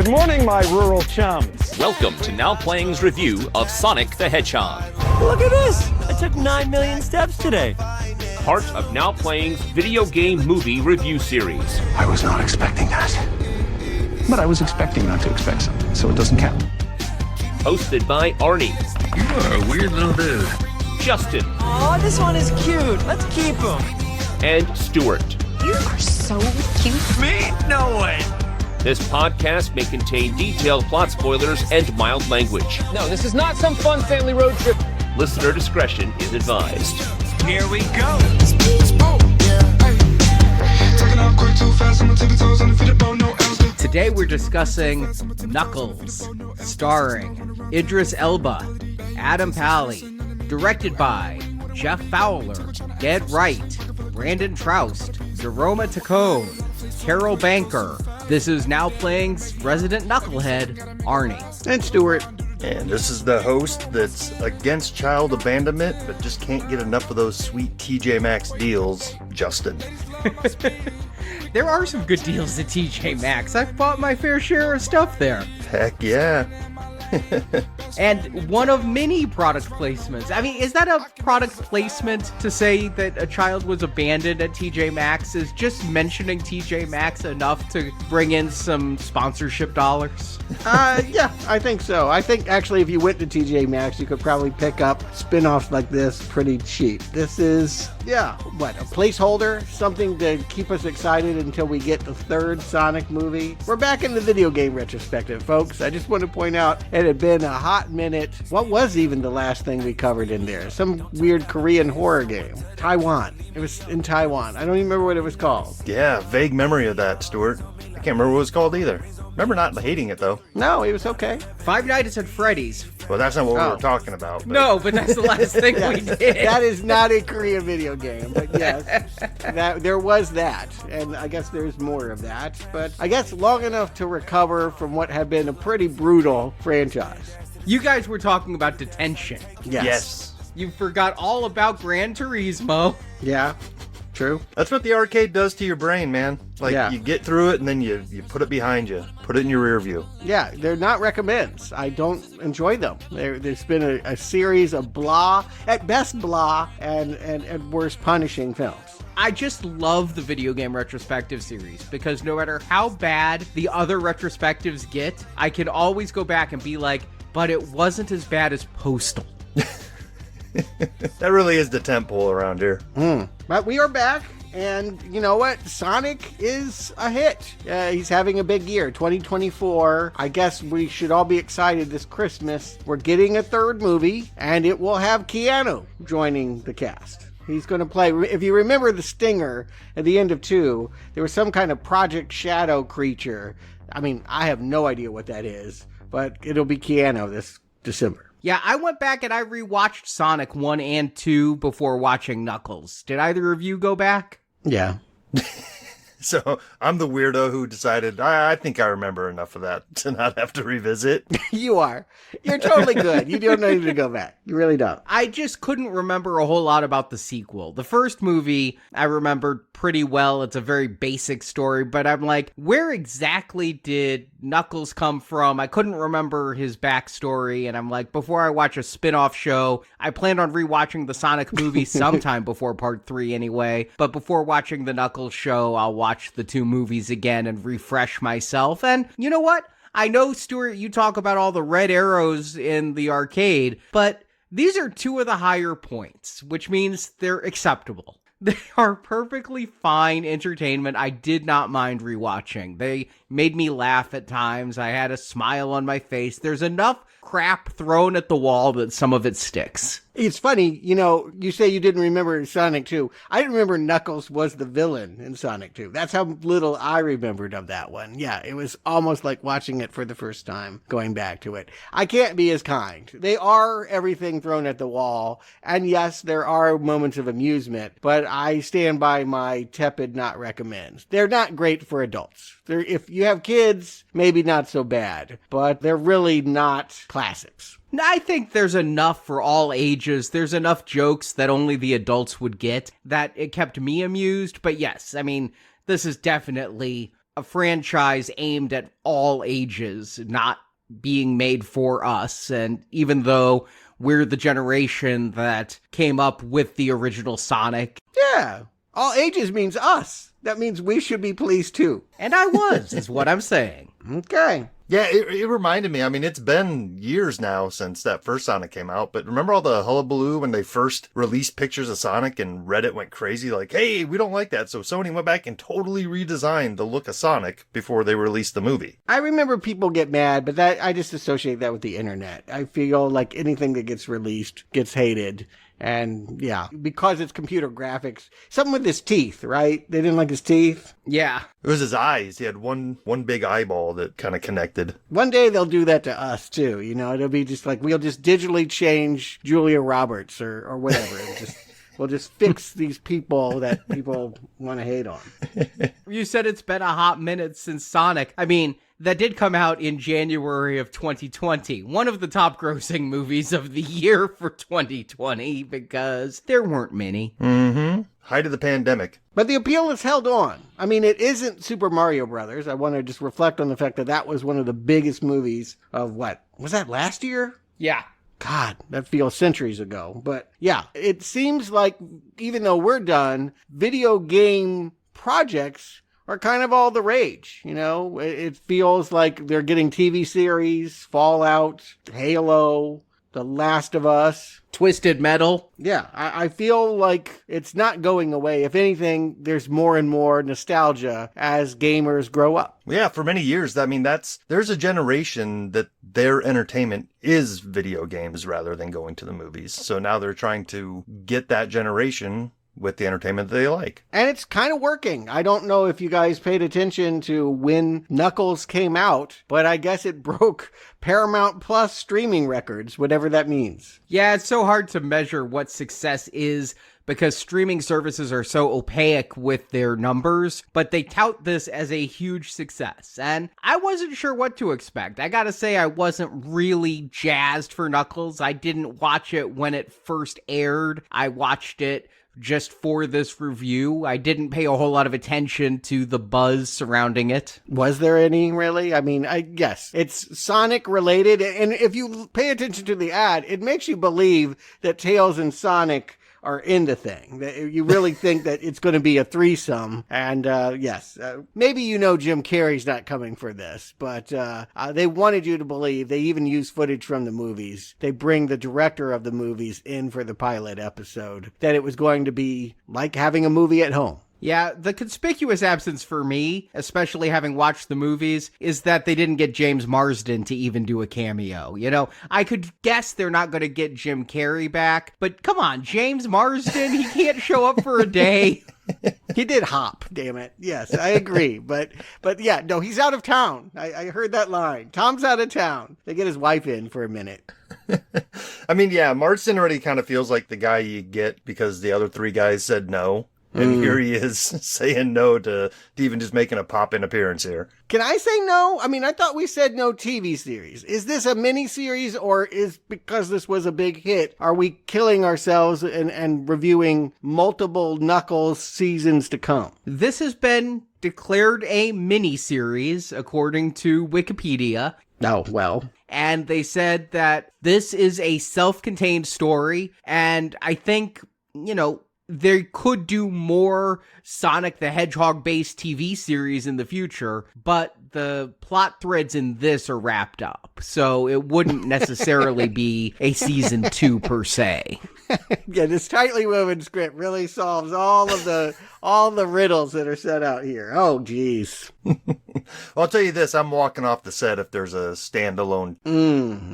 Good morning, my rural chums. Welcome to Now Playing's review of Sonic the Hedgehog. Look at this! I took 9 million steps today. Part of Now Playing's video game movie review series. I was not expecting that. But I was expecting not to expect something, so it doesn't count. Hosted by Arnie. You are a weird little dude. Justin. Oh, this one is cute. Let's keep him. And Stuart. You are so cute. Me? No way. This podcast may contain detailed plot spoilers and mild language. No, this is not some fun family road trip. Listener discretion is advised. Here we go. Today we're discussing Knuckles, starring Idris Elba, Adam Paley, directed by Jeff Fowler, Get Right, Brandon Troust, Jerome Tacone, Carol Banker. This is Now Playing's resident knucklehead, Arnie. And Stuart. And this is the host that's against child abandonment, but just can't get enough of those sweet TJ Maxx deals, Justin. There are some good deals at TJ Maxx. I've bought my fair share of stuff there. Heck yeah. And one of many product placements. I mean, is that a product placement to say that a child was abandoned at TJ Maxx? Is just mentioning TJ Maxx enough to bring in some sponsorship dollars? Yeah, I think so. I think actually if you went to TJ Maxx, you could probably pick up spin-offs like this pretty cheap. This is, a placeholder? Something to keep us excited until we get the third Sonic movie. We're back in the video game retrospective, folks. I just want to point out it had been a hot minute. What was even the last thing we covered in there? Some weird Korean horror game. Taiwan. It was in Taiwan. I don't even remember what it was called. Yeah, vague memory of that, Stuart. I can't remember what it was called either. Remember not hating it, though. No, it was okay. Five Nights at Freddy's. Well, that's not what we were talking about. But... No, but that's the last thing we did. That is not a Korean video game, but yes, there was that, and I guess there's more of that, but I guess long enough to recover from what had been a pretty brutal franchise. You guys were talking about detention. Yes. You forgot all about Gran Turismo. Yeah. True. That's what the arcade does to your brain, man. You get through it and then you put it behind you. Put it in your rear view. Yeah, they're not recommends. I don't enjoy them. There's been a series of blah, at best blah, and at worst punishing films. I just love the video game retrospective series because no matter how bad the other retrospectives get, I can always go back and be like, but it wasn't as bad as Postal. That really is the tentpole around here. But we are back, and you know what? Sonic is a hit. He's having a big year, 2024. I guess we should all be excited this Christmas. We're getting a third movie, and it will have Keanu joining the cast. He's going to play, if you remember the stinger at the end of 2, there was some kind of Project Shadow creature. I mean, I have no idea what that is, but it'll be Keanu this December. Yeah, I went back and I rewatched Sonic 1 and 2 before watching Knuckles. Did either of you go back? Yeah. So I'm the weirdo who decided, I think I remember enough of that to not have to revisit. You are. You're totally good. You don't need to go back. You really don't. I just couldn't remember a whole lot about the sequel. The first movie, I remembered pretty well. It's a very basic story, but I'm like, where exactly did Knuckles come from? I couldn't remember his backstory, and I'm like, before I watch a spin-off show, I plan on rewatching the Sonic movie sometime before part 3 anyway, but before watching the Knuckles show, I'll watch the 2 movies again and refresh myself. And you know what? I know, Stuart, you talk about all the red arrows in the arcade, but these are 2 of the higher points, which means they're acceptable. They are perfectly fine entertainment. I did not mind rewatching. They made me laugh at times. I had a smile on my face. There's enough crap thrown at the wall that some of it sticks. It's funny, you say you didn't remember Sonic 2. I didn't remember Knuckles was the villain in Sonic 2. That's how little I remembered of that one. Yeah, it was almost like watching it for the first time, going back to it. I can't be as kind. They are everything thrown at the wall. And yes, there are moments of amusement, but I stand by my tepid not recommends. They're not great for adults. If you have kids, maybe not so bad, but they're really not classics. I think there's enough for all ages. There's enough jokes that only the adults would get that it kept me amused. But yes, I mean, this is definitely a franchise aimed at all ages, not being made for us. And even though we're the generation that came up with the original Sonic. Yeah, all ages means us. That means we should be pleased too. And I was, is what I'm saying. Okay. Yeah, it reminded me. I mean, it's been years now since that first Sonic came out, but remember all the hullabaloo when they first released pictures of Sonic and Reddit went crazy like, hey, we don't like that. So Sony went back and totally redesigned the look of Sonic before they released the movie. I remember people get mad, but that I just associate that with the internet. I feel like anything that gets released gets hated. And yeah, because it's computer graphics. Something with his teeth, right? They didn't like his teeth. Yeah. It was his eyes. He had one big eyeball that kind of connected. One day they'll do that to us too. You know, it'll be just like, we'll just digitally change Julia Roberts or whatever. We'll just fix these people that people want to hate on. You said it's been a hot minute since Sonic. I mean, that did come out in January of 2020. One of the top grossing movies of the year for 2020 because there weren't many. Mm-hmm. Height of the pandemic. But the appeal is held on. I mean, it isn't Super Mario Brothers. I want to just reflect on the fact that that was one of the biggest movies of what? Was that last year? Yeah. God, that feels centuries ago. But yeah, it seems like even though we're done, video game projects are kind of all the rage. You know, it feels like they're getting TV series, Fallout, Halo, The Last of Us. Twisted Metal. Yeah, I feel like it's not going away. If anything, there's more and more nostalgia as gamers grow up. Yeah, for many years, I mean, there's a generation that their entertainment is video games rather than going to the movies. So now they're trying to get that generation with the entertainment that they like. And it's kind of working. I don't know if you guys paid attention to when Knuckles came out, but I guess it broke Paramount Plus streaming records, whatever that means. Yeah, it's so hard to measure what success is because streaming services are so opaque with their numbers, but they tout this as a huge success. And I wasn't sure what to expect. I gotta say, I wasn't really jazzed for Knuckles. I didn't watch it when it first aired. I watched it just for this review. I didn't pay a whole lot of attention to the buzz surrounding it. Was there any, really? I mean, I guess it's Sonic related. And if you pay attention to the ad, it makes you believe that Tails and Sonic are in the thing. That you really think that it's going to be a threesome. And yes, maybe you know Jim Carrey's not coming for this, but they wanted you to believe. They even use footage from the movies. They bring the director of the movies in for the pilot episode, that it was going to be like having a movie at home. Yeah, the conspicuous absence for me, especially having watched the movies, is that they didn't get James Marsden to even do a cameo. You know, I could guess they're not going to get Jim Carrey back, but come on, James Marsden, he can't show up for a day. He did hop, damn it. Yes, I agree. But yeah, no, he's out of town. I heard that line. Tom's out of town. They get his wife in for a minute. I mean, yeah, Marsden already kind of feels like the guy you get because the other three guys said no. And here he is saying no to even just making a pop-in appearance here. Can I say no? I mean, I thought we said no TV series. Is this a miniseries, or is because this was a big hit, are we killing ourselves and reviewing multiple Knuckles seasons to come? This has been declared a miniseries, according to Wikipedia. Oh, well. And they said that this is a self-contained story, and I think, you know, they could do more Sonic the Hedgehog based TV series in the future, but the plot threads in this are wrapped up. So it wouldn't necessarily be a season 2 per se. Yeah, this tightly woven script really solves all the riddles that are set out here. Oh, geez. Well, I'll tell you this, I'm walking off the set if there's a standalone.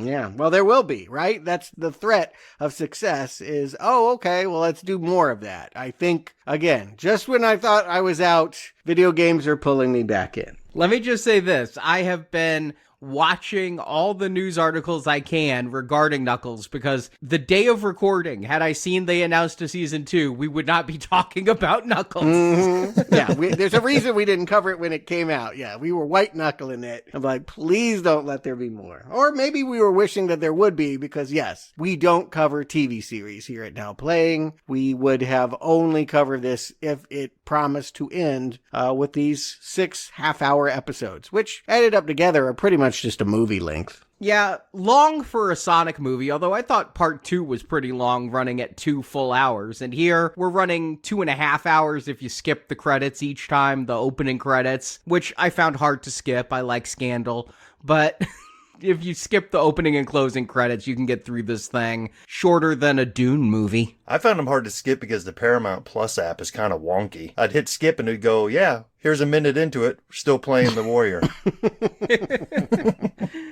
Yeah, well, there will be, right? That's the threat of success is, oh, okay, well, let's do more of that. I think, again, just when I thought I was out, video games are pulling me back in. Let me just say this. I have been watching all the news articles I can regarding Knuckles, because the day of recording, had I seen they announced a season 2, we would not be talking about Knuckles. Mm-hmm. Yeah, there's a reason we didn't cover it when it came out. Yeah, we were white knuckling it. I'm like, please don't let there be more. Or maybe we were wishing that there would be, because yes, we don't cover TV series here at Now Playing. We would have only covered this if it promised to end with these 6 half-hour episodes, which added up together are pretty much just a movie length. Yeah, long for a Sonic movie, although I thought part 2 was pretty long, running at 2 full hours. And here, we're running 2.5 hours if you skip the credits each time, the opening credits, which I found hard to skip. I like Scandal, but if you skip the opening and closing credits, you can get through this thing shorter than a Dune movie. I found them hard to skip because the Paramount Plus app is kind of wonky. I'd hit skip and it'd go, yeah, here's a minute into it, still playing The Warrior.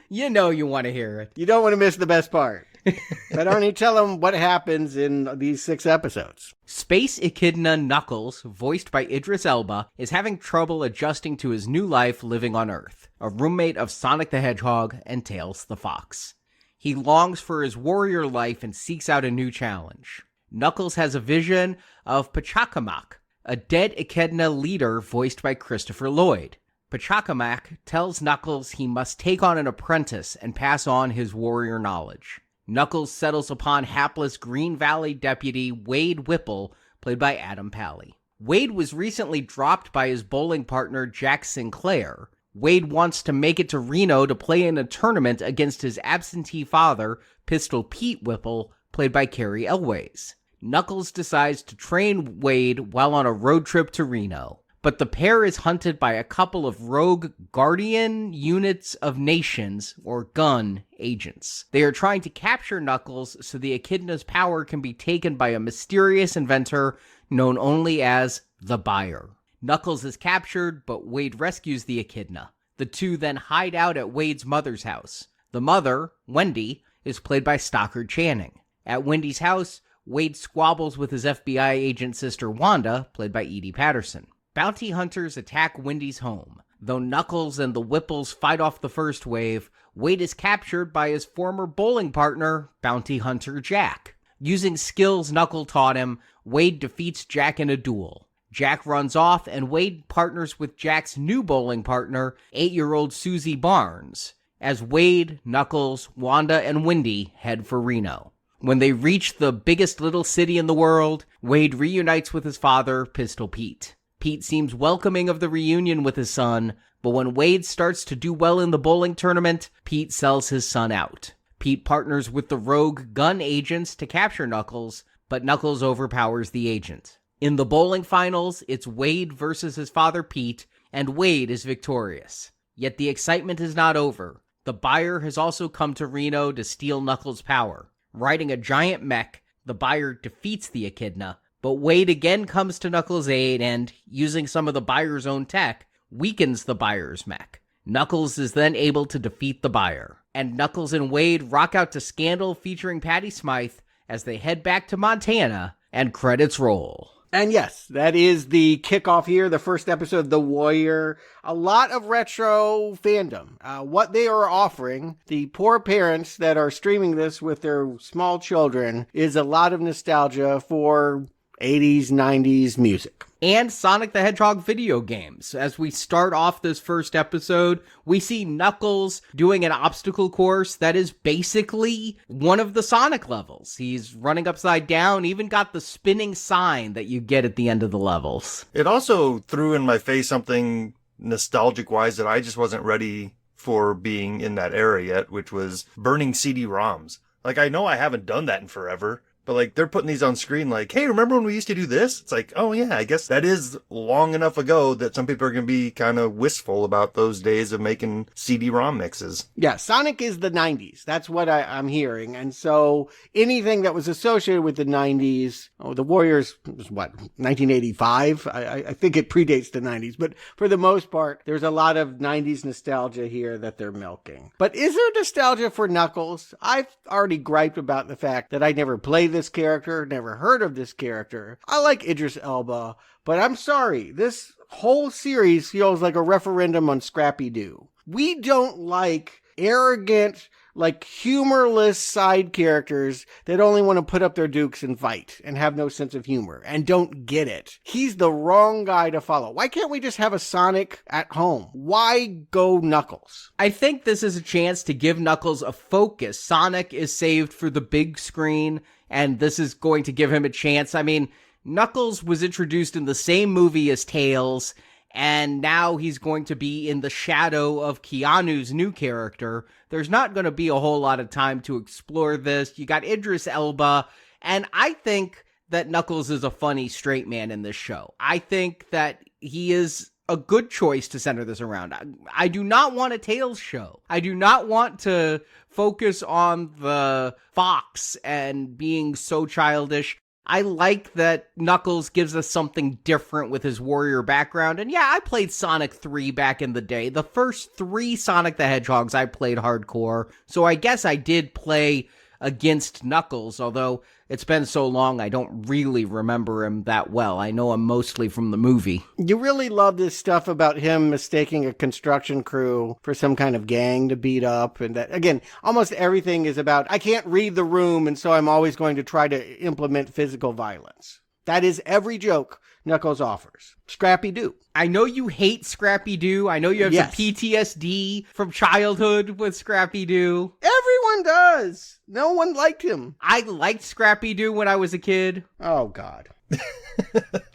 You know you want to hear it. You don't want to miss the best part. But Arnie, tell them what happens in these 6 episodes. Space Echidna Knuckles, voiced by Idris Elba, is having trouble adjusting to his new life living on Earth, a roommate of Sonic the Hedgehog and Tails the Fox. He longs for his warrior life and seeks out a new challenge. Knuckles has a vision of Pachacamac, a dead Echidna leader voiced by Christopher Lloyd. Pachacamac tells Knuckles he must take on an apprentice and pass on his warrior knowledge. Knuckles settles upon hapless Green Valley deputy Wade Whipple, played by Adam Paley. Wade was recently dropped by his bowling partner Jack Sinclair. Wade wants to make it to Reno to play in a tournament against his absentee father, Pistol Pete Whipple, played by Carey Elways. Knuckles decides to train Wade while on a road trip to Reno. But the pair is hunted by a couple of rogue Guardian Units of Nations, or GUN, agents. They are trying to capture Knuckles so the Echidna's power can be taken by a mysterious inventor known only as the Buyer. Knuckles is captured, but Wade rescues the Echidna. The two then hide out at Wade's mother's house. The mother, Wendy, is played by Stockard Channing. At Wendy's house, Wade squabbles with his FBI agent sister Wanda, played by Edie Patterson. Bounty hunters attack Wendy's home. Though Knuckles and the Whipples fight off the first wave, Wade is captured by his former bowling partner, bounty hunter Jack. Using skills Knuckle taught him, Wade defeats Jack in a duel. Jack runs off, and Wade partners with Jack's new bowling partner, 8-year-old Susie Barnes, as Wade, Knuckles, Wanda, and Wendy head for Reno. When they reach the biggest little city in the world, Wade reunites with his father, Pistol Pete. Pete seems welcoming of the reunion with his son, but when Wade starts to do well in the bowling tournament, Pete sells his son out. Pete partners with the rogue gun agents to capture Knuckles, but Knuckles overpowers the agent. In the bowling finals, it's Wade versus his father Pete, and Wade is victorious. Yet the excitement is not over. The Buyer has also come to Reno to steal Knuckles' power. Riding a giant mech, the Buyer defeats the Echidna, but Wade again comes to Knuckles' aid and, using some of the Buyer's own tech, weakens the Buyer's mech. Knuckles is then able to defeat the Buyer. And Knuckles and Wade rock out to Scandal featuring Patty Smythe as they head back to Montana, and credits roll. And yes, that is the kickoff here, the first episode of The Warrior. A lot of retro fandom. What they are offering, the poor parents that are streaming this with their small children, is a lot of nostalgia for 80s, 90s music. And Sonic the Hedgehog video games. As we start off this first episode, we see Knuckles doing an obstacle course that is basically one of the Sonic levels. He's running upside down, even got the spinning sign that you get at the end of the levels. It also threw in my face something nostalgic-wise that I just wasn't ready for being in that era yet, which was burning CD-ROMs. Like, I know I haven't done that in forever, but, like, they're putting these on screen like, hey, remember when we used to do this? It's like, oh, yeah, I guess that is long enough ago that some people are going to be kind of wistful about those days of making CD-ROM mixes. Yeah, Sonic is the 90s. That's what I'm hearing. And so anything that was associated with the 90s, the Warriors was what, 1985? I think it predates the 90s. But for the most part, there's a lot of 90s nostalgia here that they're milking. But is there nostalgia for Knuckles? I've already griped about the fact that I never played this character, never heard of this character. I like Idris Elba, but I'm sorry, this whole series feels like a referendum on Scrappy-Doo. We don't like arrogant, like humorless side characters that only want to put up their dukes and fight and have no sense of humor and don't get it. He's the wrong guy to follow. Why can't we just have a Sonic at home? Why go Knuckles? I think this is a chance to give Knuckles a focus. Sonic is saved for the big screen, and this is going to give him a chance. I mean, Knuckles was introduced in the same movie as Tails, and now he's going to be in the shadow of Keanu's new character. There's not going to be a whole lot of time to explore this. You got Idris Elba, and I think that Knuckles is a funny straight man in this show. I think that he is a good choice to center this around. I do not want a Tails show. I do not want to focus on the fox and being so childish. I like that Knuckles gives us something different with his warrior background. And yeah, I played Sonic 3 back in the day. The first 3 Sonic the Hedgehogs I played hardcore. So I guess I did play against Knuckles, although it's been so long I don't really remember him that well. I know him mostly from the movie. You really love this stuff about him mistaking a construction crew for some kind of gang to beat up. And that, again, almost everything is about, I can't read the room, and so I'm always going to try to implement physical violence. That is every joke Knuckles offers. Scrappy-Doo. I know you hate Scrappy-Doo. I know you have some PTSD from childhood with Scrappy-Doo. Everyone does. No one liked him. I liked Scrappy-Doo when I was a kid. Oh, God.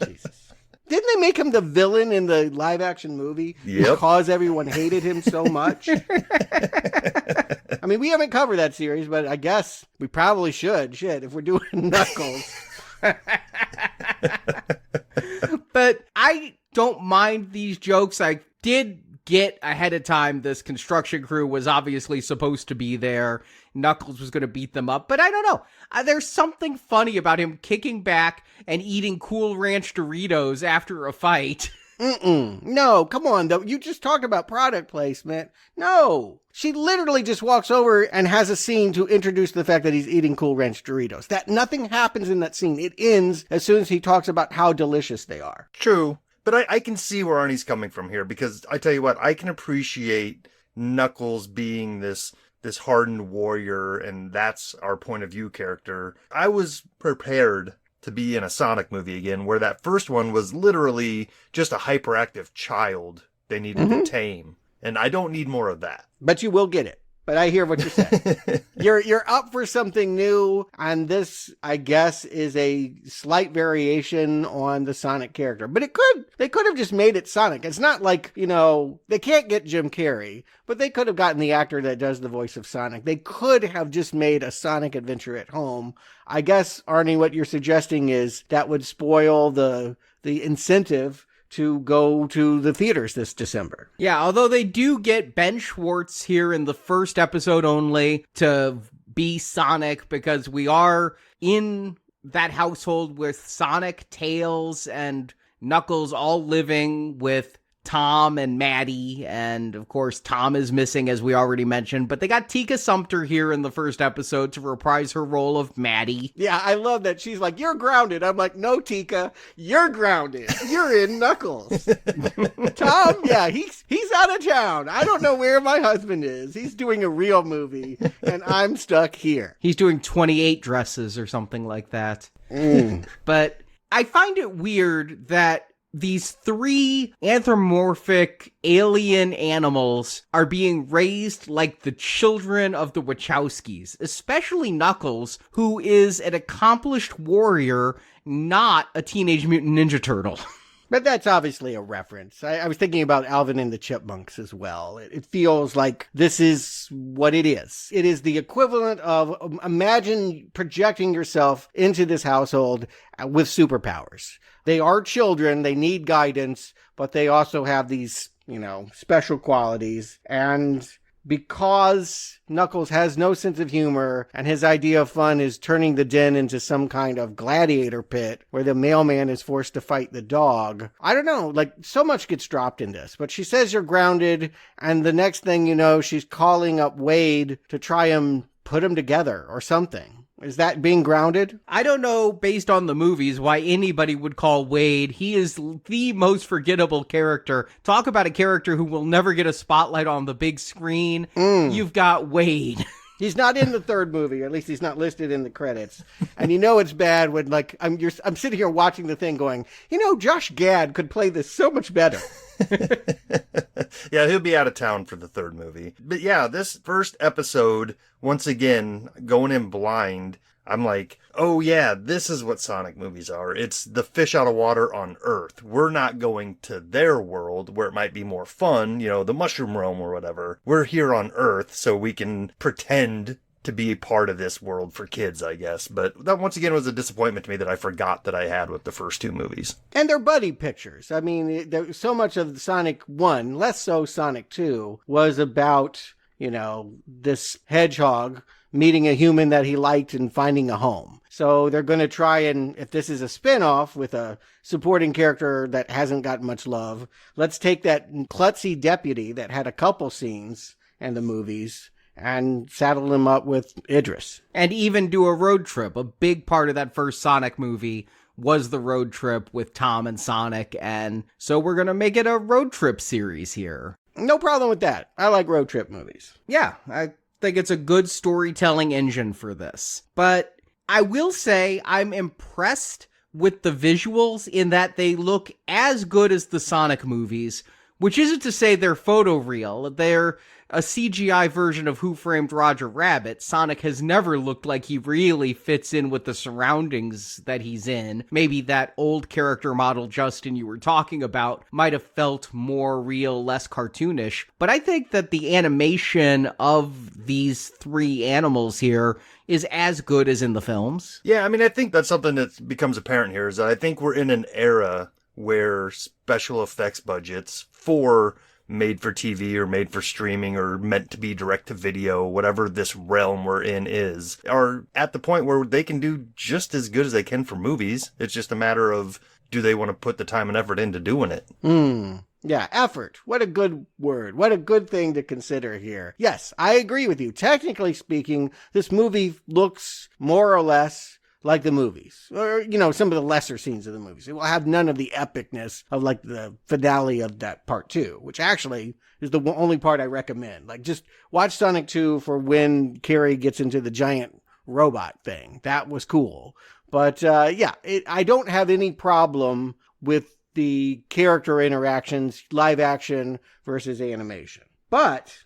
Jesus. Didn't they make him the villain in the live-action movie? Yep. Because everyone hated him so much? I mean, we haven't covered that series, but I guess we probably should. Shit, if we're doing Knuckles. But I don't mind these jokes. I did get ahead of time this construction crew was obviously supposed to be there. Knuckles was going to beat them up, but I don't know. There's something funny about him kicking back and eating Cool Ranch Doritos after a fight. No, come on, though. You just talked about product placement. No. She literally just walks over and has a scene to introduce the fact that he's eating Cool Ranch Doritos. That nothing happens in that scene. It ends as soon as he talks about how delicious they are. True. But I can see where Arnie's coming from here, because I tell you what, I can appreciate Knuckles being this hardened warrior, and that's our point of view character. I was prepared to be in a Sonic movie again, where that first one was literally just a hyperactive child they needed to tame. And I don't need more of that. But you will get it. But I hear what you're saying. You're up for something new, and this, I guess, is a slight variation on the Sonic character. But they could have just made it Sonic. It's not like, they can't get Jim Carey, but they could have gotten the actor that does the voice of Sonic. They could have just made a Sonic adventure at home. I guess, Arnie, what you're suggesting is that would spoil the incentive to go to the theaters this December. Yeah, although they do get Ben Schwartz here in the first episode only to be Sonic, because we are in that household with Sonic, Tails, and Knuckles all living with Tom and Maddie, and of course Tom is missing, as we already mentioned, but they got Tika Sumpter here in the first episode to reprise her role of Maddie. Yeah, I love that. She's like, you're grounded. I'm like, no, Tika, you're grounded. You're in Knuckles. Tom, yeah, he's out of town. I don't know where my husband is. He's doing a real movie, and I'm stuck here. He's doing 28 dresses or something like that. But I find it weird that these 3 anthropomorphic alien animals are being raised like the children of the Wachowskis, especially Knuckles, who is an accomplished warrior, not a Teenage Mutant Ninja Turtle. But that's obviously a reference. I was thinking about Alvin and the Chipmunks as well. It feels like this is what it is. It is the equivalent of, imagine projecting yourself into this household with superpowers. They are children, they need guidance, but they also have these, special qualities. And because Knuckles has no sense of humor, and his idea of fun is turning the den into some kind of gladiator pit where the mailman is forced to fight the dog. I don't know, so much gets dropped in this. But she says you're grounded, and the next thing you know, she's calling up Wade to try and put them together or something. Is that being grounded? I don't know, based on the movies, why anybody would call Wade. He is the most forgettable character. Talk about a character who will never get a spotlight on the big screen. You've got Wade. He's not in the third movie, or at least he's not listed in the credits. And you know it's bad when, like, I'm sitting here watching the thing going, Josh Gad could play this so much better. Yeah, he'll be out of town for the third movie. But yeah, this first episode, once again, going in blind, I'm like, oh yeah, this is what Sonic movies are. It's the fish out of water on Earth. We're not going to their world where it might be more fun, the mushroom realm or whatever. We're here on Earth so we can pretend to be part of this world for kids, I guess. But that once again was a disappointment to me that I forgot that I had with the first two movies. And they're buddy pictures. I mean, there so much of Sonic 1, less so Sonic 2, was about, this hedgehog meeting a human that he liked and finding a home. So they're going to try and, if this is a spin-off with a supporting character that hasn't gotten much love, let's take that klutzy deputy that had a couple scenes in the movies and saddle him up with Idris. And even do a road trip. A big part of that first Sonic movie was the road trip with Tom and Sonic, and so we're going to make it a road trip series here. No problem with that. I like road trip movies. Yeah, I think it's a good storytelling engine for this. But I will say I'm impressed with the visuals in that they look as good as the Sonic movies, which isn't to say they're photoreal. They're a CGI version of Who Framed Roger Rabbit. Sonic has never looked like he really fits in with the surroundings that he's in. Maybe that old character model, Justin, you were talking about might have felt more real, less cartoonish. But I think that the animation of these three animals here is as good as in the films. Yeah, I mean, I think that's something that becomes apparent here is that I think we're in an era where special effects budgets for made for TV or made for streaming or meant to be direct to video, whatever this realm we're in is, are at the point where they can do just as good as they can for movies. It's just a matter of, do they want to put the time and effort into doing it? Yeah, effort. What a good word. What a good thing to consider here. Yes, I agree with you. Technically speaking, this movie looks more or less like the movies, or, some of the lesser scenes of the movies. It will have none of the epicness of, like, the finale of that part 2, which actually is the only part I recommend. Like, just watch Sonic 2 for when Carey gets into the giant robot thing. That was cool. But, I don't have any problem with the character interactions, live action versus animation. But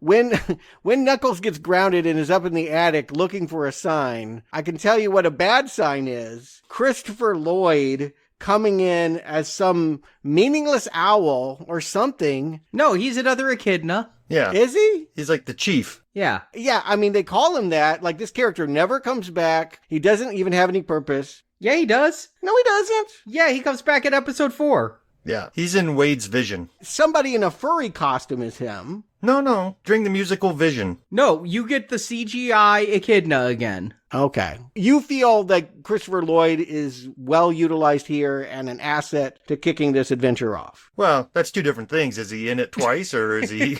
when Knuckles gets grounded and is up in the attic looking for a sign, I can tell you what a bad sign is. Christopher Lloyd coming in as some meaningless owl or something. No, he's another Echidna. Yeah. Is he? He's like the chief. Yeah. Yeah, I mean, they call him that. Like, this character never comes back. He doesn't even have any purpose. Yeah, he does. No, he doesn't. Yeah, he comes back in episode 4. Yeah, he's in Wade's vision. Somebody in a furry costume is him. No, during the musical Vision. No, you get the CGI Echidna again. Okay. You feel that Christopher Lloyd is well utilized here and an asset to kicking this adventure off. Well, that's two different things. Is he in it twice or is he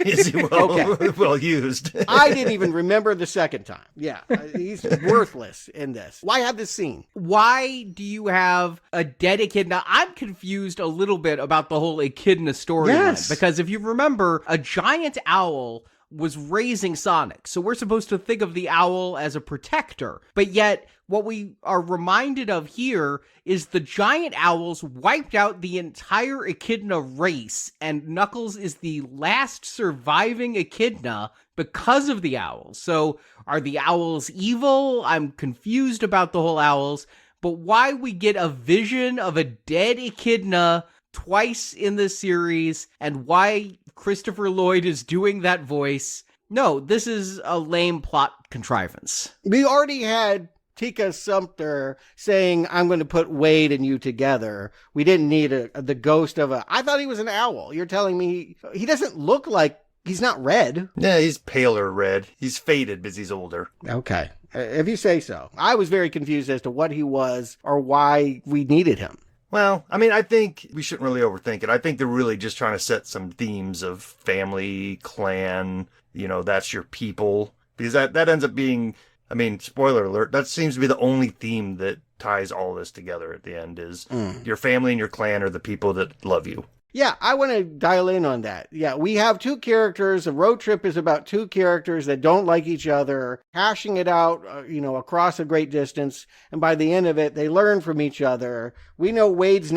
well used? I didn't even remember the second time. Yeah, he's worthless in this. Why have this scene? Why do you have a dead Echidna? I'm confused a little bit about the whole Echidna storyline. Yes. Because if you remember, a giant owl was raising Sonic. So we're supposed to think of the owl as a protector. But yet, what we are reminded of here is the giant owls wiped out the entire Echidna race, and Knuckles is the last surviving Echidna because of the owls. So are the owls evil? I'm confused about the whole owls. But why we get a vision of a dead Echidna twice in this series, and why Christopher Lloyd is doing that voice. No, this is a lame plot contrivance. We already had Tika Sumpter saying, I'm going to put Wade and you together. We didn't need the ghost of I thought he was an owl. You're telling me he doesn't look like, he's not red. Yeah, he's paler red. He's faded because he's older. Okay. If you say so. I was very confused as to what he was or why we needed him. Well, I mean, I think we shouldn't really overthink it. I think they're really just trying to set some themes of family, clan, that's your people. Because that ends up being I mean, spoiler alert, that seems to be the only theme that ties all this together at the end is your family and your clan are the people that love you. Yeah, I want to dial in on that. Yeah, we have two characters. A road trip is about two characters that don't like each other, hashing it out, across a great distance. And by the end of it, they learn from each other. We know Wade's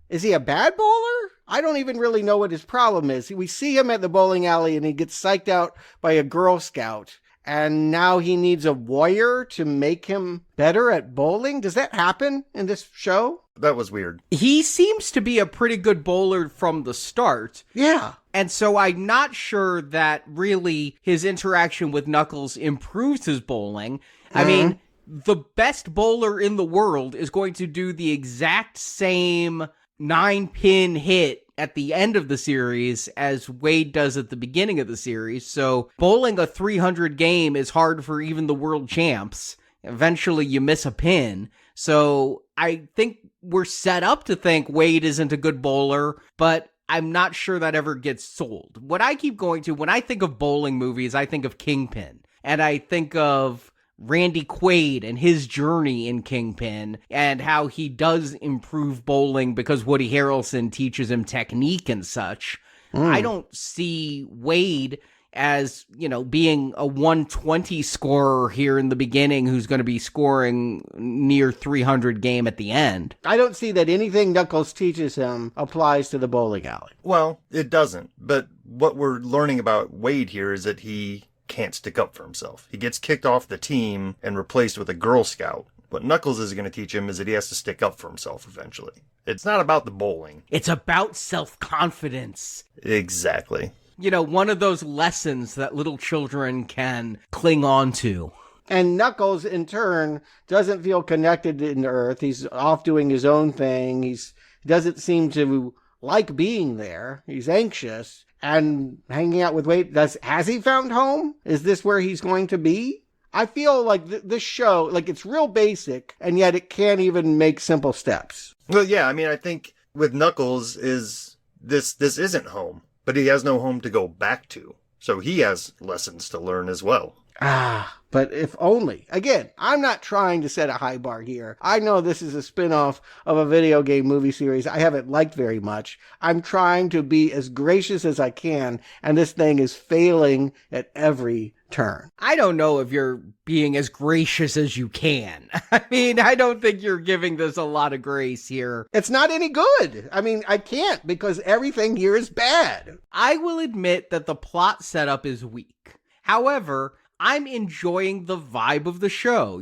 is he a bad bowler? I don't even really know what his problem is. We see him at the bowling alley and he gets psyched out by a Girl Scout. And now he needs a warrior to make him better at bowling? Does that happen in this show? That was weird. He seems to be a pretty good bowler from the start. Yeah. And so I'm not sure that really his interaction with Knuckles improves his bowling. I mean, the best bowler in the world is going to do the exact same 9-pin hit at the end of the series as Wade does at the beginning of the series. So bowling a 300 game is hard for even the world champs. Eventually you miss a pin. So I think we're set up to think Wade isn't a good bowler, but I'm not sure that ever gets sold. What I keep going to, when I think of bowling movies, I think of Kingpin. And I think of Randy Quaid and his journey in Kingpin and how he does improve bowling because Woody Harrelson teaches him technique and such. I don't see Wade as, being a 120 scorer here in the beginning who's going to be scoring near 300 game at the end. I don't see that anything Knuckles teaches him applies to the bowling alley. Well, it doesn't. But what we're learning about Wade here is that he can't stick up for himself. He gets kicked off the team and replaced with a Girl Scout. What Knuckles is going to teach him is that he has to stick up for himself eventually. It's not about the bowling. It's about self-confidence. Exactly. One of those lessons that little children can cling on to. And Knuckles, in turn, doesn't feel connected to Earth. He's off doing his own thing. He doesn't seem to like being there. He's anxious. And hanging out with Wade, has he found home? Is this where he's going to be? I feel like this show, it's real basic, and yet it can't even make simple steps. Well, yeah, I mean, I think with Knuckles this isn't home, but he has no home to go back to. So he has lessons to learn as well. But if only. Again, I'm not trying to set a high bar here. I know this is a spin-off of a video game movie series I haven't liked very much. I'm trying to be as gracious as I can, and this thing is failing at every turn. I don't know if you're being as gracious as you can. I mean, I don't think you're giving this a lot of grace here. It's not any good. I mean, I can't because everything here is bad. I will admit that the plot setup is weak. However, I'm enjoying the vibe of the show,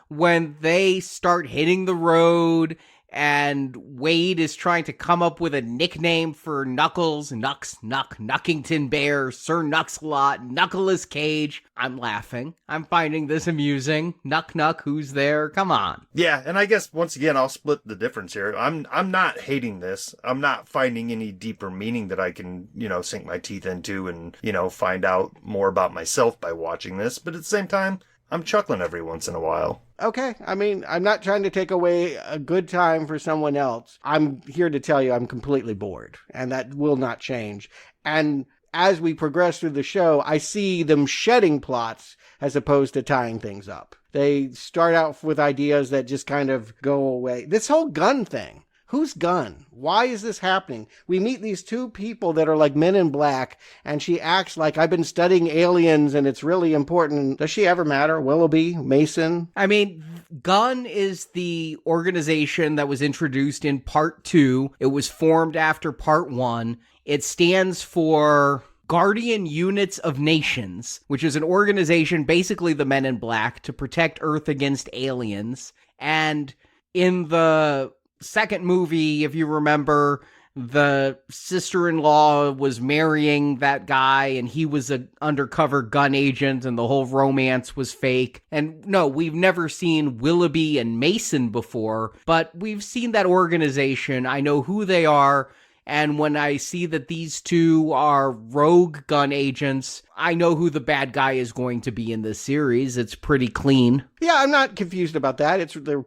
when they start hitting the road and Wade is trying to come up with a nickname for Knuckles, Knuckington Bear, Sir Knucksalot, Knuckles Cage. I'm laughing. I'm finding this amusing. Nuck, who's there? Come on. Yeah, and I guess once again, I'll split the difference here. I'm not hating this. I'm not finding any deeper meaning that I can, sink my teeth into and, find out more about myself by watching this. But at the same time, I'm chuckling every once in a while. Okay, I mean, I'm not trying to take away a good time for someone else. I'm here to tell you I'm completely bored, and that will not change. And as we progress through the show, I see them shedding plots as opposed to tying things up. They start out with ideas that just kind of go away. This whole gun thing. Whose gun? Why is this happening? We meet these two people that are like men in black, and she acts like I've been studying aliens and it's really important. Does she ever matter? Willoughby? Mason? I mean, Gun is the organization that was introduced in Part 2. It was formed after Part 1. It stands for Guardian Units of Nations, which is an organization, basically the Men in Black, to protect Earth against aliens. And in the second movie, if you remember, the sister-in-law was marrying that guy and he was an undercover gun agent and the whole romance was fake. And no, we've never seen Willoughby and Mason before, but we've seen that organization. I know who they are. And when I see that these two are rogue gun agents, I know who the bad guy is going to be in this series. It's pretty clean. Yeah, I'm not confused about that. They're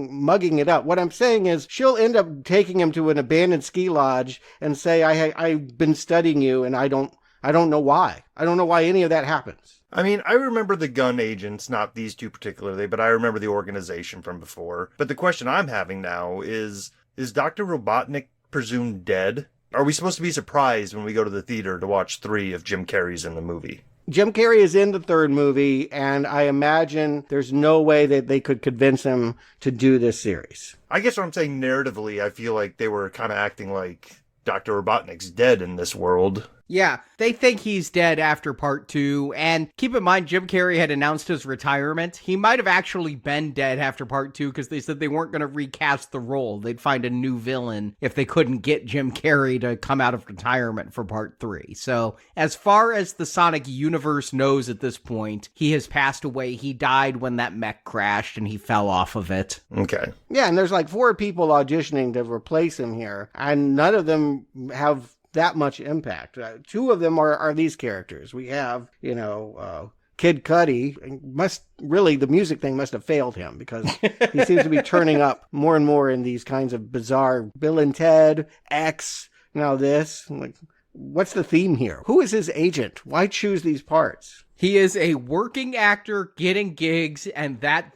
mugging it up. What I'm saying is she'll end up taking him to an abandoned ski lodge and say, I've been studying you and I don't know why. I don't know why any of that happens. I mean, I remember the gun agents, not these two particularly, but I remember the organization from before. But the question I'm having now is Dr. Robotnik presumed dead? Are we supposed to be surprised when we go to the theater to watch 3 if Jim Carrey's in the movie? Jim Carrey is in the third movie, and I imagine there's no way that they could convince him to do this series. I guess what I'm saying narratively, I feel like they were kind of acting like Dr. Robotnik's dead in this world. Yeah, they think he's dead after part 2, and keep in mind, Jim Carrey had announced his retirement. He might have actually been dead after part 2 because they said they weren't going to recast the role. They'd find a new villain if they couldn't get Jim Carrey to come out of retirement for part 3. So, as far as the Sonic universe knows at this point, he has passed away. He died when that mech crashed and he fell off of it. Okay. Yeah, and there's like 4 people auditioning to replace him here, and none of them have that much impact. 2 of them are these characters. We have, Kid Cudi. The music thing must have failed him because he seems to be turning up more and more in these kinds of bizarre Bill and Ted, X, now this. Like, what's the theme here? Who is his agent? Why choose these parts? He is a working actor getting gigs, and that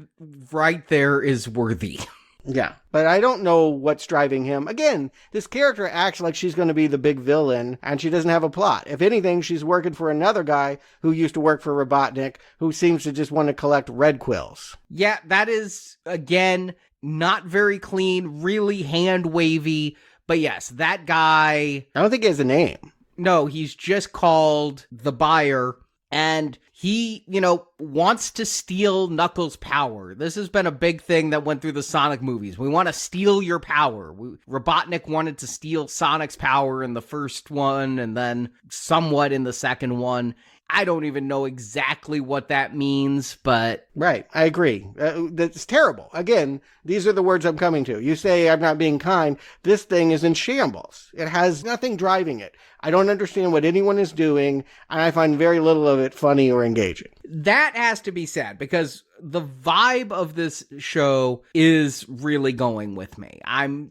right there is worthy. Yeah, but I don't know what's driving him. Again, this character acts like she's going to be the big villain, and she doesn't have a plot. If anything, she's working for another guy who used to work for Robotnik, who seems to just want to collect red quills. Yeah, that is, again, not very clean, really hand-wavy, but yes, that guy... I don't think he has a name. No, he's just called the buyer, and he, wants to steal Knuckles' power. This has been a big thing that went through the Sonic movies. We want to steal your power. Robotnik wanted to steal Sonic's power in the first one, and then somewhat in the second one. I don't even know exactly what that means, but... Right, I agree. That's terrible. Again, these are the words I'm coming to. You say I'm not being kind. This thing is in shambles. It has nothing driving it. I don't understand what anyone is doing, and I find very little of it funny or engaging. That has to be said, because the vibe of this show is really going with me. I'm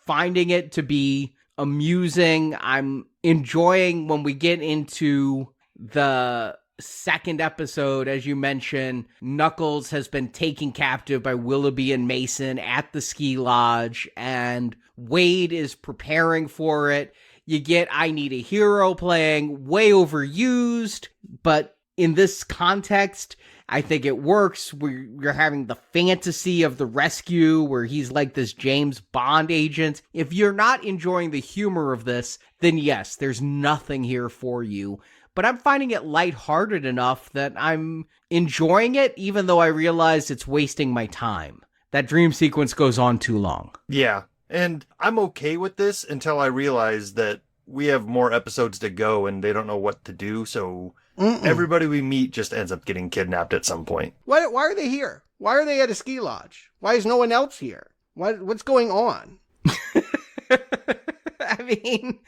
finding it to be amusing. I'm enjoying when we get into the second episode, as you mentioned. Knuckles has been taken captive by Willoughby and Mason at the ski lodge, and Wade is preparing for it. You get I Need a Hero playing, way overused, but in this context, I think it works. We're having the fantasy of the rescue where he's like this James Bond agent. If you're not enjoying the humor of this, then yes, there's nothing here for you. But I'm finding it lighthearted enough that I'm enjoying it, even though I realize it's wasting my time. That dream sequence goes on too long. Yeah, and I'm okay with this until I realize that we have more episodes to go and they don't know what to do, so everybody we meet just ends up getting kidnapped at some point. Why are they here? Why are they at a ski lodge? Why is no one else here? What's going on? I mean,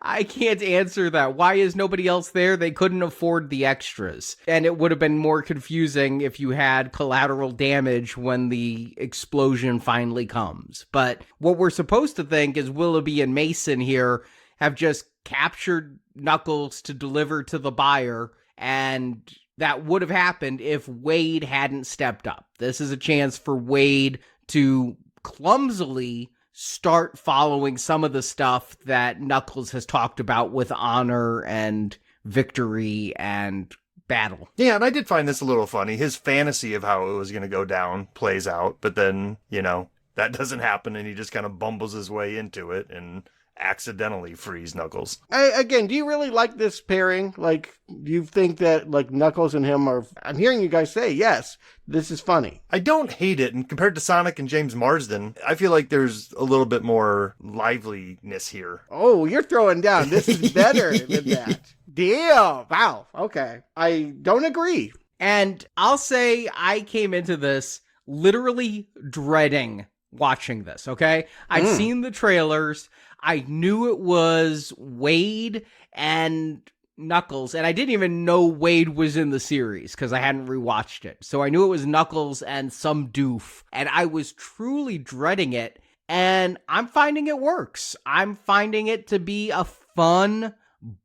I can't answer that. Why is nobody else there? They couldn't afford the extras. And it would have been more confusing if you had collateral damage when the explosion finally comes. But what we're supposed to think is Willoughby and Mason here have just captured Knuckles to deliver to the buyer, and that would have happened if Wade hadn't stepped up. This is a chance for Wade to clumsily start following some of the stuff that Knuckles has talked about with honor and victory and battle. Yeah, and I did find this a little funny. His fantasy of how it was going to go down plays out, but then, that doesn't happen, and he just kind of bumbles his way into it and accidentally frees Knuckles. Again, do you really like this pairing? Like, do you think that, Knuckles and him are... I'm hearing you guys say, yes, this is funny. I don't hate it, and compared to Sonic and James Marsden, I feel like there's a little bit more liveliness here. Oh, you're throwing down. This is better than that. Damn. Wow. Okay. I don't agree. And I'll say I came into this literally dreading watching this, okay? I'd seen the trailers. I knew it was Wade and Knuckles, and I didn't even know Wade was in the series because I hadn't rewatched it. So I knew it was Knuckles and some doof, and I was truly dreading it, and I'm finding it works. I'm finding it to be a fun,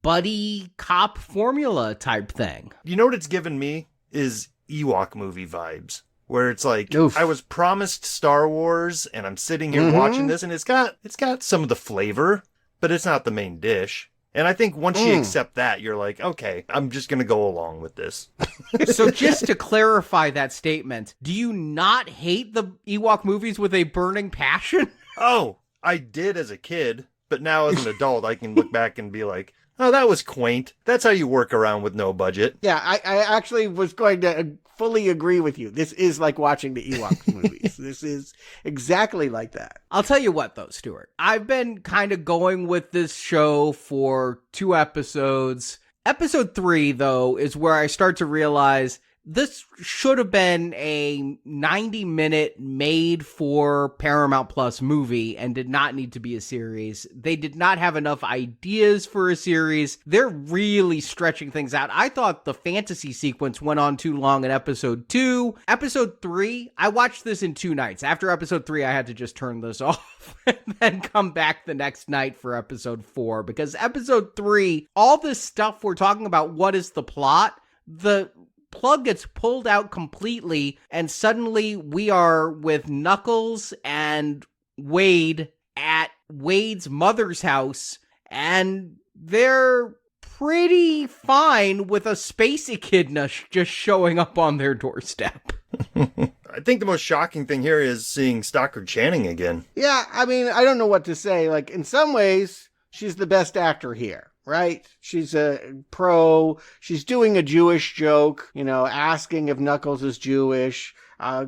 buddy cop formula type thing. You know what it's given me is Ewok movie vibes, where it's like, Oof. I was promised Star Wars and I'm sitting here watching this, and it's got some of the flavor, but it's not the main dish. And I think once you accept that, you're like, okay, I'm just going to go along with this. So just to clarify that statement, do you not hate the Ewok movies with a burning passion? Oh, I did as a kid, but now as an adult, I can look back and be like, oh, that was quaint. That's how you work around with no budget. Yeah, I actually was going to fully agree with you. This is like watching the Ewok movies. This is exactly like that. I'll tell you what, though, Stuart. I've been kind of going with this show for 2 episodes. Episode 3, though, is where I start to realize this should have been a 90-minute made for Paramount Plus movie and did not need to be a series. They did not have enough ideas for a series. They're really stretching things out. I thought the fantasy sequence went on too long in episode 2. Episode 3, I watched this in 2 nights. After episode 3, I had to just turn this off and then come back the next night for episode 4, because episode 3, all this stuff we're talking about, what is the plot? The plug gets pulled out completely, and suddenly we are with Knuckles and Wade at Wade's mother's house, and they're pretty fine with a space echidna just showing up on their doorstep. I think the most shocking thing here is seeing Stockard Channing again. Yeah, I mean, I don't know what to say. Like, in some ways, she's the best actor here. Right? She's a pro. She's doing a Jewish joke, asking if Knuckles is Jewish.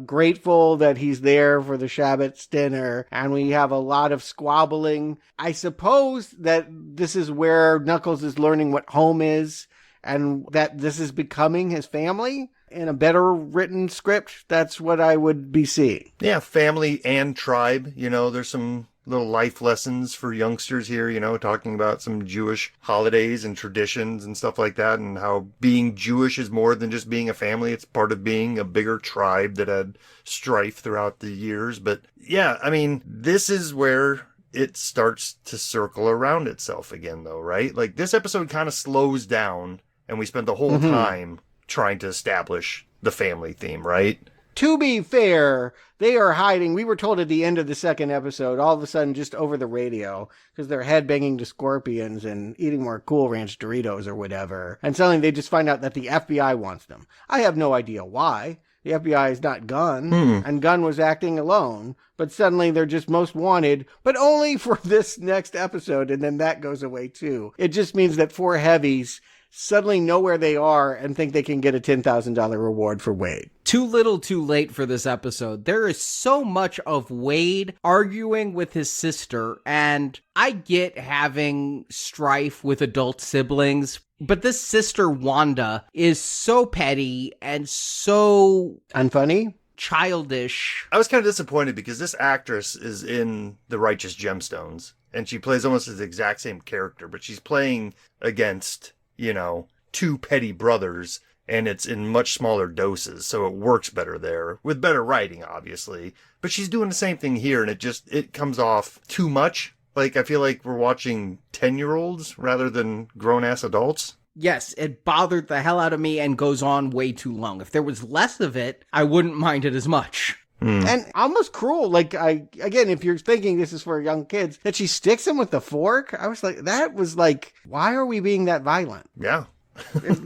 Grateful that he's there for the Shabbat's dinner. And we have a lot of squabbling. I suppose that this is where Knuckles is learning what home is, and that this is becoming his family. In a better written script, that's what I would be seeing. Yeah, family and tribe. There's some little life lessons for youngsters here, talking about some Jewish holidays and traditions and stuff like that, and how being Jewish is more than just being a family. It's part of being a bigger tribe that had strife throughout the years. But yeah, I mean, this is where it starts to circle around itself again, though, right? Like, this episode kind of slows down, and we spent the whole time trying to establish the family theme, right? To be fair, they are hiding. We were told at the end of the second episode, all of a sudden, just over the radio, because they're headbanging to scorpions and eating more Cool Ranch Doritos or whatever. And suddenly they just find out that the FBI wants them. I have no idea why. The FBI is not Gunn, and Gunn was acting alone. But suddenly they're just most wanted, but only for this next episode, and then that goes away too. It just means that 4 heavies suddenly know where they are and think they can get a $10,000 reward for Wade. Too little too late for this episode. There is so much of Wade arguing with his sister, and I get having strife with adult siblings, but this sister Wanda is so petty and so unfunny, childish. I was kind of disappointed because this actress is in The Righteous Gemstones, and she plays almost the exact same character, but she's playing against 2 petty brothers, and it's in much smaller doses, so it works better there, with better writing, obviously. But she's doing the same thing here, and it comes off too much. Like, I feel like we're watching 10-year-olds rather than grown-ass adults. Yes, it bothered the hell out of me and goes on way too long. If there was less of it, I wouldn't mind it as much. And almost cruel. Like, again, if you're thinking this is for young kids, that she sticks him with the fork, I was like, why are we being that violent? Yeah.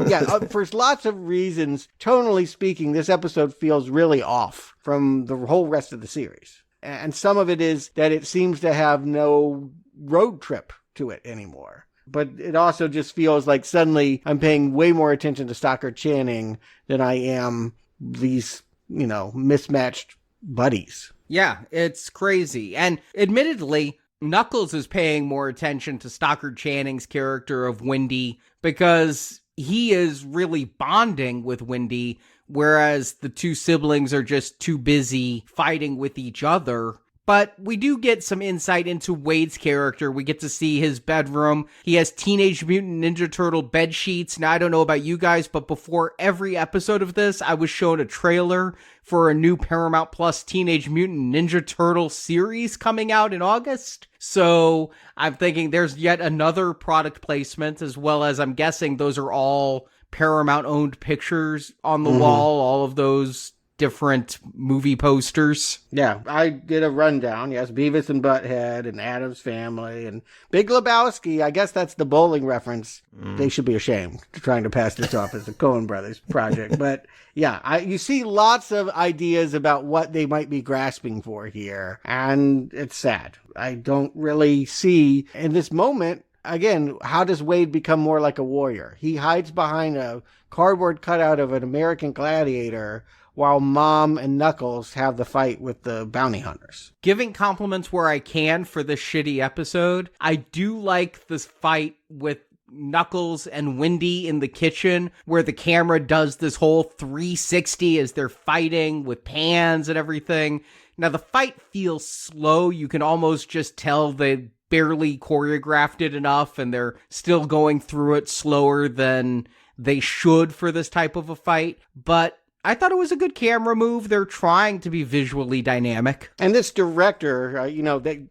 Yeah, for lots of reasons, tonally speaking, this episode feels really off from the whole rest of the series. And some of it is that it seems to have no road trip to it anymore. But it also just feels like suddenly I'm paying way more attention to Stockard Channing than I am these, mismatched buddies. Yeah, it's crazy. And admittedly, Knuckles is paying more attention to Stockard Channing's character of Wendy because he is really bonding with Wendy, whereas the 2 siblings are just too busy fighting with each other. But we do get some insight into Wade's character. We get to see his bedroom. He has Teenage Mutant Ninja Turtle bed sheets. Now, I don't know about you guys, but before every episode of this, I was shown a trailer for a new Paramount Plus Teenage Mutant Ninja Turtle series coming out in August. So I'm thinking there's yet another product placement, as well as I'm guessing those are all Paramount-owned pictures on the wall, all of those different movie posters. Yeah, I did a rundown. Yes, Beavis and Butthead and Addams Family and Big Lebowski. I guess that's the bowling reference. They should be ashamed trying to pass this off as a Coen Brothers project. But yeah, you see lots of ideas about what they might be grasping for here. And it's sad. I don't really see in this moment, again, how does Wade become more like a warrior? He hides behind a cardboard cutout of an American gladiator while Mom and Knuckles have the fight with the bounty hunters. Giving compliments where I can for this shitty episode, I do like this fight with Knuckles and Wendy in the kitchen, where the camera does this whole 360 as they're fighting with pans and everything. Now, the fight feels slow. You can almost just tell they barely choreographed it enough, and they're still going through it slower than they should for this type of a fight. But I thought it was a good camera move. They're trying to be visually dynamic. And this director,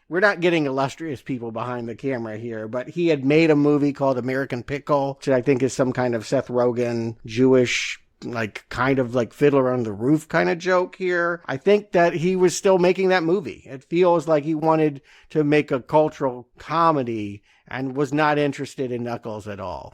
we're not getting illustrious people behind the camera here, but he had made a movie called American Pickle, which I think is some kind of Seth Rogen, Jewish, kind of Fiddler on the Roof kind of joke here. I think that he was still making that movie. It feels like he wanted to make a cultural comedy and was not interested in Knuckles at all.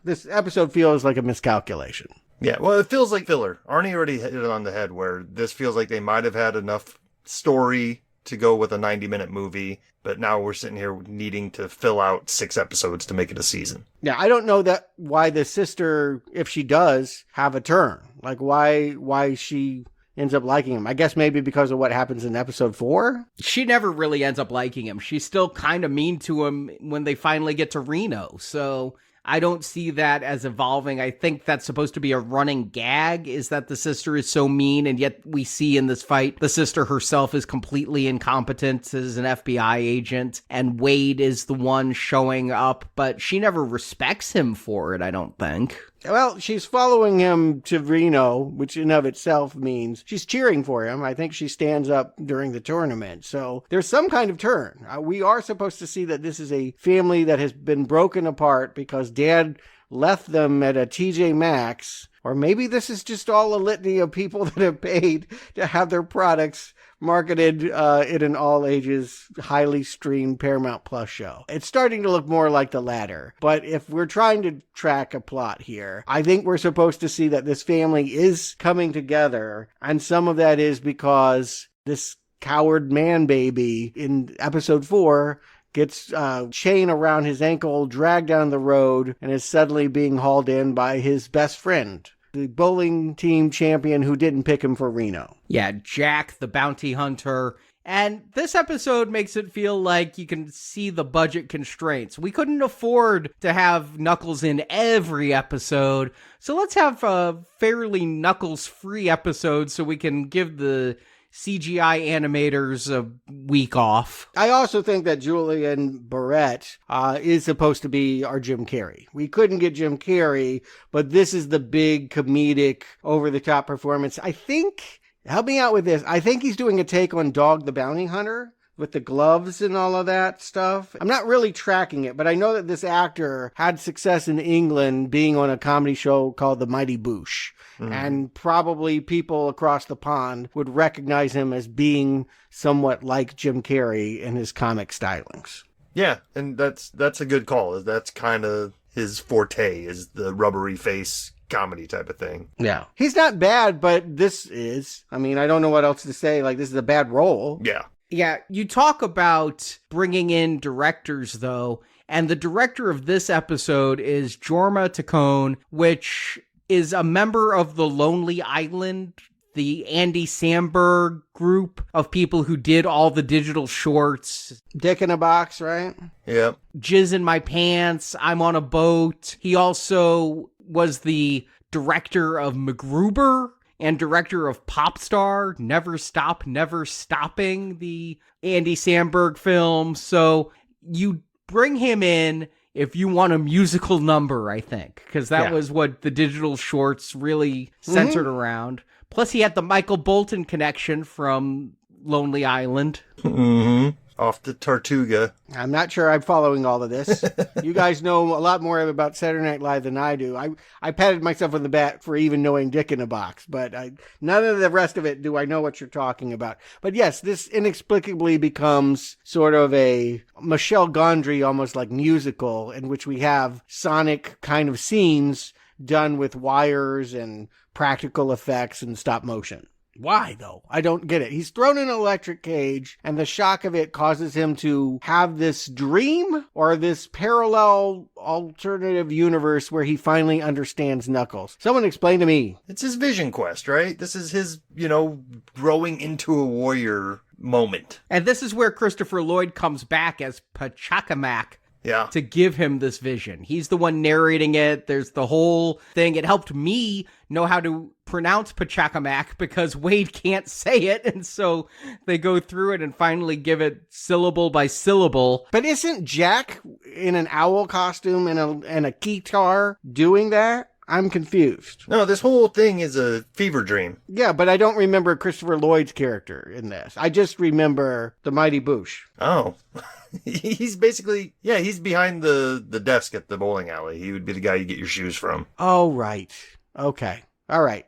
This episode feels like a miscalculation. Yeah, well, it feels like filler. Arnie already hit it on the head where this feels like they might have had enough story to go with a 90-minute movie, but now we're sitting here needing to fill out 6 episodes to make it a season. Yeah, I don't know why the sister, if she does, have a turn. Why she ends up liking him. I guess maybe because of what happens in episode 4? She never really ends up liking him. She's still kind of mean to him when they finally get to Reno, so I don't see that as evolving. I think that's supposed to be a running gag, is that the sister is so mean, and yet we see in this fight, the sister herself is completely incompetent as an FBI agent, and Wade is the one showing up, but she never respects him for it, I don't think. Well, she's following him to Reno, which in of itself means she's cheering for him. I think she stands up during the tournament. So there's some kind of turn. We are supposed to see that this is a family that has been broken apart because Dad left them at a TJ Maxx. Or maybe this is just all a litany of people that have paid to have their products marketed in an all-ages, highly streamed Paramount Plus show. It's starting to look more like the latter. But if we're trying to track a plot here, I think we're supposed to see that this family is coming together. And some of that is because this coward man baby in episode 4 gets a chain around his ankle, dragged down the road, and is suddenly being hauled in by his best friend, the bowling team champion who didn't pick him for Reno. Yeah, Jack, the bounty hunter. And this episode makes it feel like you can see the budget constraints. We couldn't afford to have Knuckles in every episode, so let's have a fairly Knuckles-free episode so we can give the CGI animators a week off. I also think that Julian Barrett is supposed to be our Jim Carrey. We couldn't get Jim Carrey, but this is the big comedic over-the-top performance. I think, help me out with this, I think he's doing a take on Dog the Bounty Hunter with the gloves and all of that stuff. I'm not really tracking it, but I know that this actor had success in England being on a comedy show called The Mighty Boosh. And probably people across the pond would recognize him as being somewhat like Jim Carrey in his comic stylings. Yeah, and that's a good call. That's kind of his forte, is the rubbery face comedy type of thing. Yeah. He's not bad, but this is. I mean, I don't know what else to say. This is a bad role. Yeah. Yeah, you talk about bringing in directors, though, and the director of this episode is Jorma Taccone, which is a member of the Lonely Island, the Andy Samberg group of people who did all the digital shorts. Dick in a Box, right? Yep. Jizz in My Pants, I'm on a Boat. He also was the director of MacGruber and director of Popstar, Never Stop, Never Stopping, the Andy Samberg film. So you bring him in if you want a musical number, I think, because that was what the digital shorts really centered around. Plus, he had the Michael Bolton connection from Lonely Island. Off to Tortuga. I'm not sure I'm following all of this. You guys know a lot more about Saturday Night Live than I do. I patted myself on the back for even knowing Dick in a Box, but none of the rest of it do I know what you're talking about. But yes, this inexplicably becomes sort of a Michel Gondry, almost like musical, in which we have Sonic kind of scenes done with wires and practical effects and stop motion. Why, though? I don't get it. He's thrown in an electric cage, and the shock of it causes him to have this dream or this parallel alternative universe where he finally understands Knuckles. Someone explain to me. It's his vision quest, right? This is his, growing into a warrior moment. And this is where Christopher Lloyd comes back as Pachacamac. Yeah. To give him this vision. He's the one narrating it. There's the whole thing. It helped me know how to pronounce Pachacamac because Wade can't say it. And so they go through it and finally give it syllable by syllable. But isn't Jack in an owl costume and a guitar doing that? I'm confused. No, this whole thing is a fever dream. Yeah, but I don't remember Christopher Lloyd's character in this. I just remember the Mighty Boosh. Oh. He's basically, he's behind the desk at the bowling alley. He would be the guy you get your shoes from. Oh, right. Okay. All right.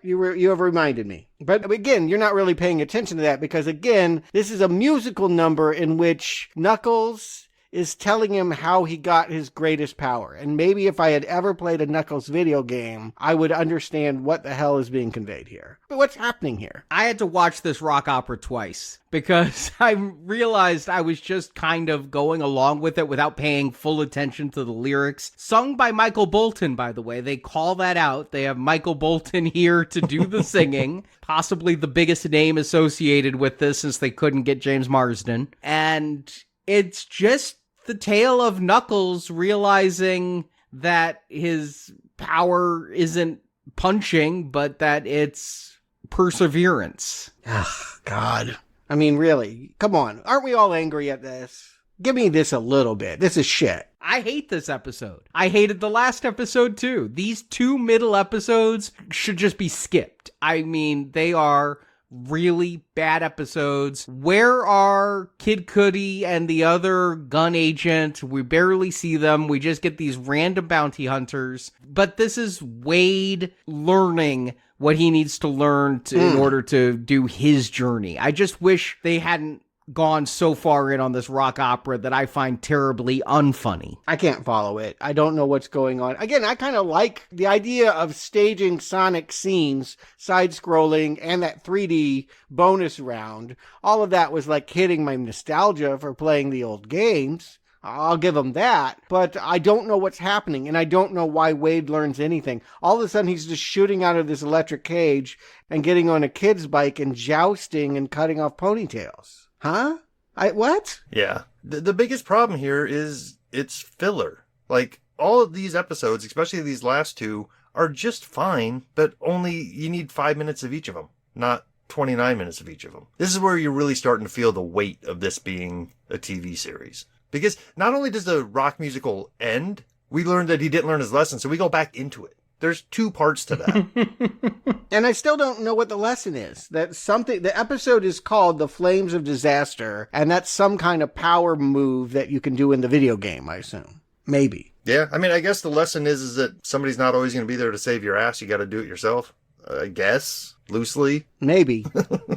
You have reminded me. But again, you're not really paying attention to that because, again, this is a musical number in which Knuckles is telling him how he got his greatest power. And maybe if I had ever played a Knuckles video game, I would understand what the hell is being conveyed here. But what's happening here? I had to watch this rock opera twice because I realized I was just kind of going along with it without paying full attention to the lyrics. Sung by Michael Bolton, by the way. They call that out. They have Michael Bolton here to do the singing. Possibly the biggest name associated with this since they couldn't get James Marsden. And it's just the tale of Knuckles realizing that his power isn't punching, but that it's perseverance. Oh, God. I mean, really, come on. Aren't we all angry at this? Give me this a little bit. This is shit. I hate this episode. I hated the last episode too. These two middle episodes should just be skipped. I mean, they are really bad episodes. Where are Kid Cudi and the other gun agent? We barely see them. We just get these random bounty hunters. But this is Wade learning what he needs to learn in order to do his journey. I just wish they hadn't gone so far in on this rock opera that I find terribly unfunny. I can't follow it. I don't know what's going on. Again, I kind of like the idea of staging Sonic scenes, side-scrolling, and that 3D bonus round. All of that was like hitting my nostalgia for playing the old games. I'll give him that, but I don't know what's happening, and I don't know why Wade learns anything. All of a sudden, he's just shooting out of this electric cage and getting on a kid's bike and jousting and cutting off ponytails. Huh? What? Yeah. The biggest problem here is it's filler. Like, all of these episodes, especially these last two, are just fine, but only you need 5 minutes of each of them, not 29 minutes of each of them. This is where you're really starting to feel the weight of this being a TV series. Because not only does the rock musical end, we learned that he didn't learn his lesson, so we go back into it. There's two parts to that. And I still don't know what the lesson is. The episode is called The Flames of Disaster, and that's some kind of power move that you can do in the video game, I assume. Maybe. Yeah, I mean, I guess the lesson is that somebody's not always going to be there to save your ass. You got to do it yourself. I guess. Loosely. Maybe.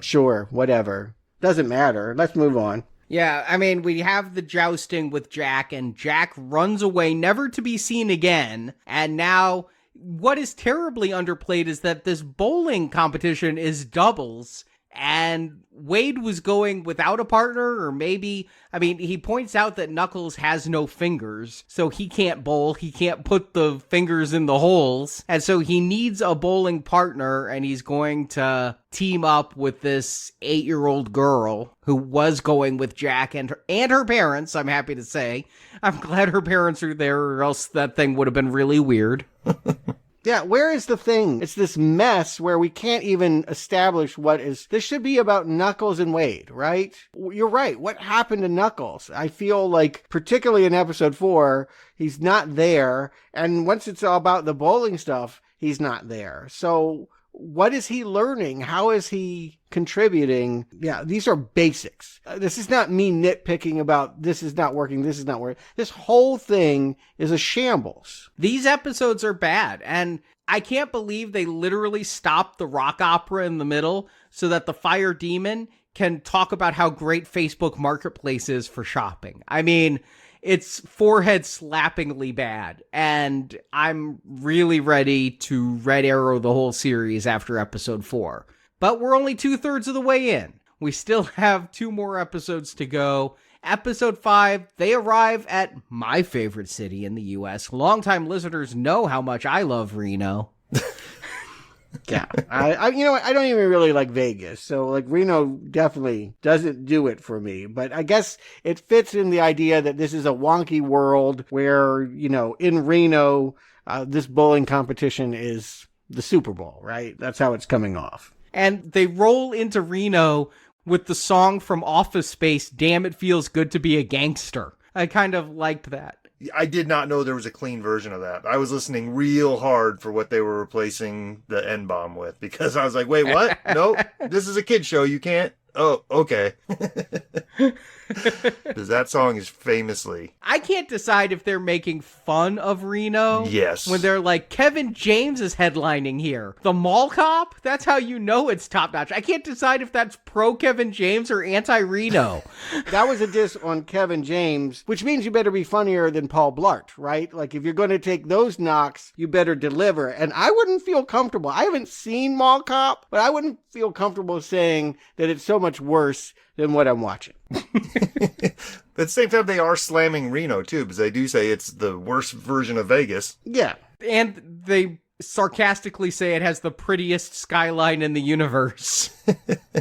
Sure. Whatever. Doesn't matter. Let's move on. Yeah, I mean, we have the jousting with Jack, and Jack runs away, never to be seen again. And now, what is terribly underplayed is that this bowling competition is doubles, and Wade was going without a partner, or maybe, I mean, he points out that Knuckles has no fingers, so he can't bowl, he can't put the fingers in the holes, and so he needs a bowling partner, and he's going to team up with this 8-year-old girl who was going with Jack and her parents, I'm happy to say. I'm glad her parents are there, or else that thing would have been really weird. Yeah, where is the thing? It's this mess where we can't even establish what is. This should be about Knuckles and Wade, right? You're right. What happened to Knuckles? I feel like, particularly in episode 4, he's not there. And once it's all about the bowling stuff, he's not there. So what is he learning? How is he contributing? Yeah, these are basics. This is not me nitpicking about this is not working, this is not working. This whole thing is a shambles. These episodes are bad, and I can't believe they literally stopped the rock opera in the middle so that the fire demon can talk about how great Facebook Marketplace is for shopping. I mean, it's forehead slappingly bad, and I'm really ready to red arrow the whole series after episode 4. But we're only 2/3 of the way in. We still have 2 more episodes to go. Episode 5, they arrive at my favorite city in the U.S. Longtime listeners know how much I love Reno. Yeah, I you know what? I don't even really like Vegas, so like Reno definitely doesn't do it for me. But I guess it fits in the idea that this is a wonky world where, you know, in Reno, this bowling competition is the Super Bowl, right? That's how it's coming off. And they roll into Reno with the song from Office Space, "Damn It Feels Good to Be a Gangster." I kind of liked that. I did not know there was a clean version of that. I was listening real hard for what they were replacing the N-bomb with, because I was like, wait, what? No, this is a kid show. You can't. Oh, okay. Because that song is famously... I can't decide if they're making fun of Reno. Yes. When they're like, Kevin James is headlining here. The mall cop? That's how you know it's top notch. I can't decide if that's pro Kevin James or anti-Reno. That was a diss on Kevin James, which means you better be funnier than Paul Blart, right? Like, if you're going to take those knocks, you better deliver. And I wouldn't feel comfortable. I haven't seen Mall Cop, but I wouldn't feel comfortable saying that it's so much worse than what I'm watching. At the same time, they are slamming Reno, too, because they do say it's the worst version of Vegas. Yeah. And they sarcastically say it has the prettiest skyline in the universe.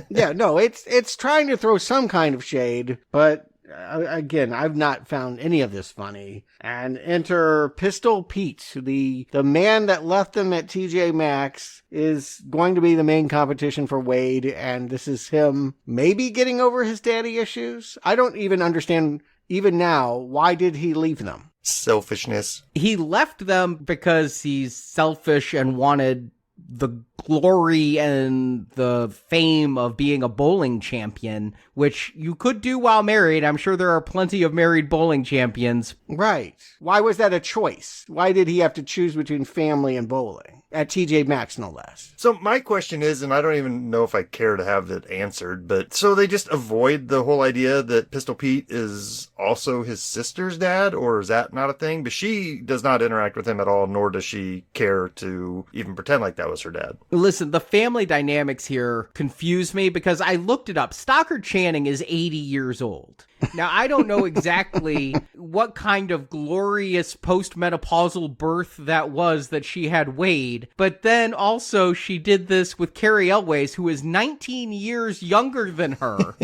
Yeah, no, it's trying to throw some kind of shade, but again, I've not found any of this funny. And enter Pistol Pete, the man that left them at TJ Maxx, is going to be the main competition for Wade, and this is him maybe getting over his daddy issues. I don't even understand, even now, why did he leave them? Selfishness. He left them because he's selfish and wanted the glory and the fame of being a bowling champion, which you could do while married. I'm sure there are plenty of married bowling champions. Right. Why was that a choice? Why did he have to choose between family and bowling? At TJ Maxx, no less. So my question is, and I don't even know if I care to have it answered, but so they just avoid the whole idea that Pistol Pete is also his sister's dad, or is that not a thing? But she does not interact with him at all, nor does she care to even pretend like that was her dad. Listen, the family dynamics here confuse me because I looked it up. Stockard Channing is 80 years old. Now, I don't know exactly what kind of glorious postmenopausal birth that was that she had Wade, but then also she did this with Carey Elways, who is 19 years younger than her.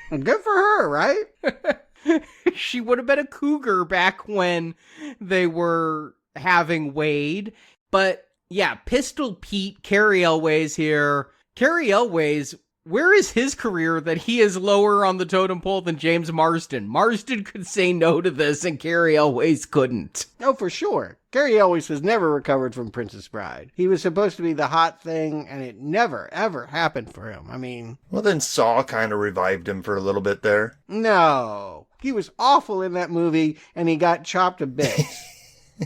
Good for her, right? She would have been a cougar back when they were having Wade. But yeah, Pistol Pete, Carey Elways here. Carey Elways, where is his career that he is lower on the totem pole than James Marsden? Marsden could say no to this and Carey Elways couldn't. Oh, for sure. Carey Elways has never recovered from Princess Bride. He was supposed to be the hot thing, and it never, ever happened for him. I mean... Well, then Saw kind of revived him for a little bit there. No. He was awful in that movie, and he got chopped to bits.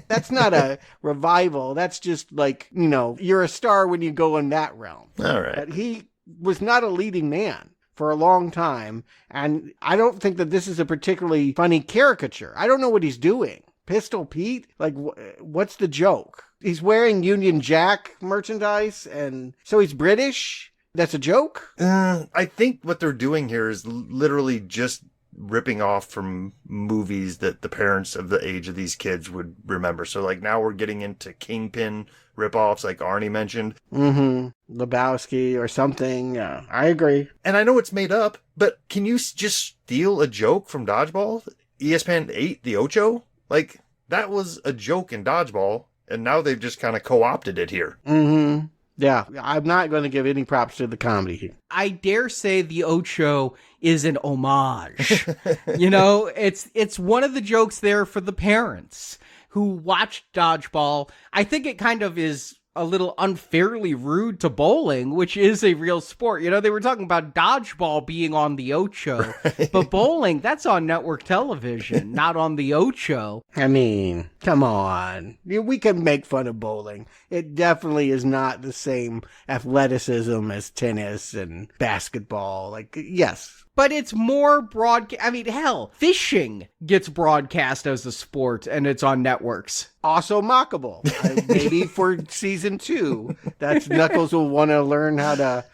That's not a revival. That's just like, you know, you're a star when you go in that realm. All right. But he was not a leading man for a long time, and I don't think that this is a particularly funny caricature. I don't know what he's doing. Pistol Pete? Like, what's the joke? He's wearing Union Jack merchandise, and so he's British? That's a joke? I think what they're doing here is literally just ripping off from movies that the parents of the age of these kids would remember. So, like, now we're getting into Kingpin ripoffs, like Arnie mentioned. Mm-hmm. Lebowski or something. Yeah, I agree. And I know it's made up, but can you just steal a joke from Dodgeball? ESPN 8, the Ocho? Like, that was a joke in Dodgeball, and now they've just kind of co-opted it here. Mm-hmm. Yeah, I'm not going to give any props to the comedy here. I dare say the Ocho is an homage. You know, it's one of the jokes there for the parents who watched Dodgeball. I think it kind of is a little unfairly rude to bowling, which is a real sport. You know, they were talking about dodgeball being on the Ocho, right. But bowling, that's on network television, not on the Ocho. I mean, come on. We can make fun of bowling. It definitely is not the same athleticism as tennis and basketball. Like, yes. But it's more broadcast. I mean, hell, fishing gets broadcast as a sport, and it's on networks. Also mockable. Maybe for season 2, that's Knuckles will want to learn how to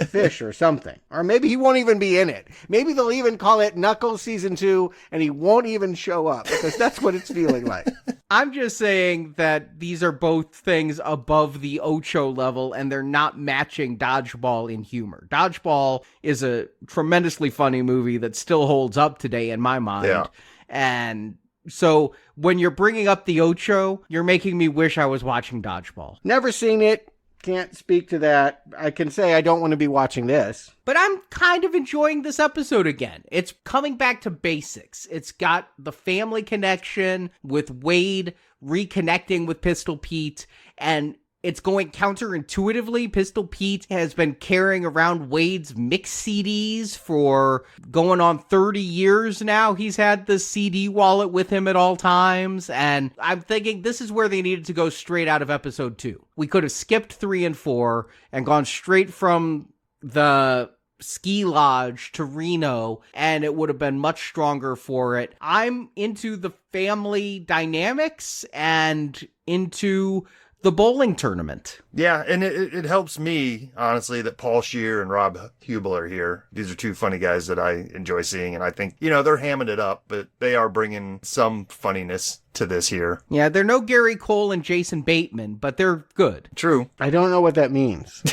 fish or something. Or maybe he won't even be in it. Maybe they'll even call it Knuckles season 2, and he won't even show up, because that's what it's feeling like. I'm just saying that these are both things above the Ocho level, and they're not matching Dodgeball in humor. Dodgeball is a tremendously funny movie that still holds up today in my mind. Yeah. And so when you're bringing up the Ocho, you're making me wish I was watching Dodgeball. Never seen it. Can't speak to that. I can say I don't want to be watching this. But I'm kind of enjoying this episode again. It's coming back to basics. It's got the family connection with Wade reconnecting with Pistol Pete, and it's going counterintuitively. Pistol Pete has been carrying around Wade's mix CDs for going on 30 years now. He's had the CD wallet with him at all times. And I'm thinking this is where they needed to go straight out of episode 2. We could have skipped 3 and 4 and gone straight from the ski lodge to Reno, and it would have been much stronger for it. I'm into the family dynamics and into the bowling tournament. Yeah, and it helps me, honestly, that Paul Scheer and Rob Hubel are here. These are two funny guys that I enjoy seeing, and I think, you know, they're hamming it up, but they are bringing some funniness to this here. Yeah, they're no Gary Cole and Jason Bateman, but they're good. True. I don't know what that means.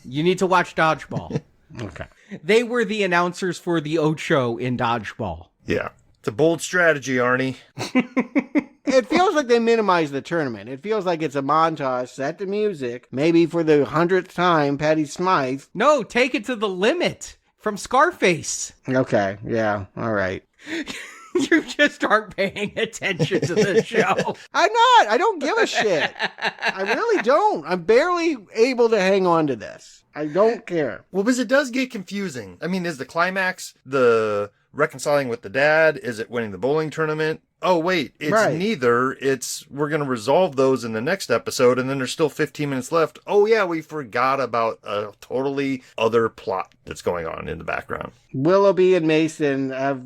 You need to watch Dodgeball. Okay. They were the announcers for the Ocho in Dodgeball. Yeah. It's a bold strategy, Arnie. It feels like they minimize the tournament. It feels like it's a montage set to music. Maybe for the 100th time, Patty Smythe. No, take it to the limit from Scarface. Okay, yeah, all right. You just aren't paying attention to the show. I'm not. I don't give a shit. I really don't. I'm barely able to hang on to this. I don't care. Well, because it does get confusing. I mean, is the climax the reconciling with the dad? Is it winning the bowling tournament? Oh, wait, it's right. Neither. It's we're going to resolve those in the next episode, and then there's still 15 minutes left. Oh, yeah, we forgot about a totally other plot that's going on in the background. Willoughby and Mason have,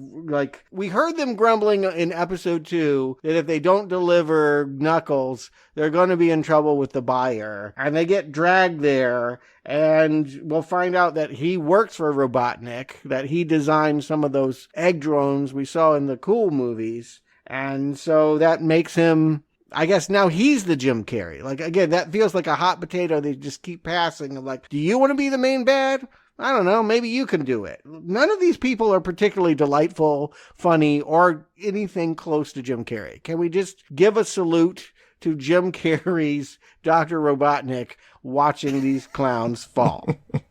we heard them grumbling in episode 2 that if they don't deliver Knuckles, they're going to be in trouble with the buyer. And they get dragged there, and we'll find out that he works for Robotnik, that he designed some of those egg drones we saw in the Cool movies. And so that makes him, I guess now he's the Jim Carrey. Again, that feels like a hot potato they just keep passing. Do you want to be the main bad? I don't know. Maybe you can do it. None of these people are particularly delightful, funny, or anything close to Jim Carrey. Can we just give a salute to Jim Carrey's Dr. Robotnik watching these clowns fall?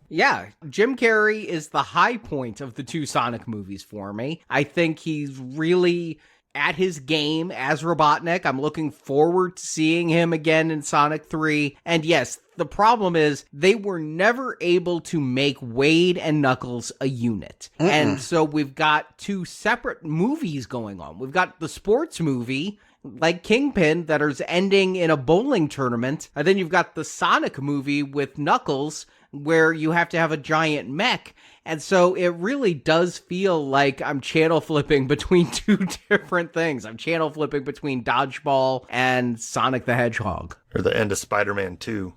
Yeah, Jim Carrey is the high point of the 2 Sonic movies for me. I think he's really at his game as Robotnik. I'm looking forward to seeing him again in Sonic 3. And yes, the problem is they were never able to make Wade and Knuckles a unit. And so we've got 2 separate movies going on. We've got the sports movie, like Kingpin, that is ending in a bowling tournament. And then you've got the Sonic movie with Knuckles, where you have to have a giant mech. And so it really does feel like I'm channel flipping between 2 different things. I'm channel flipping between Dodgeball and Sonic the Hedgehog. Or the end of Spider-Man 2.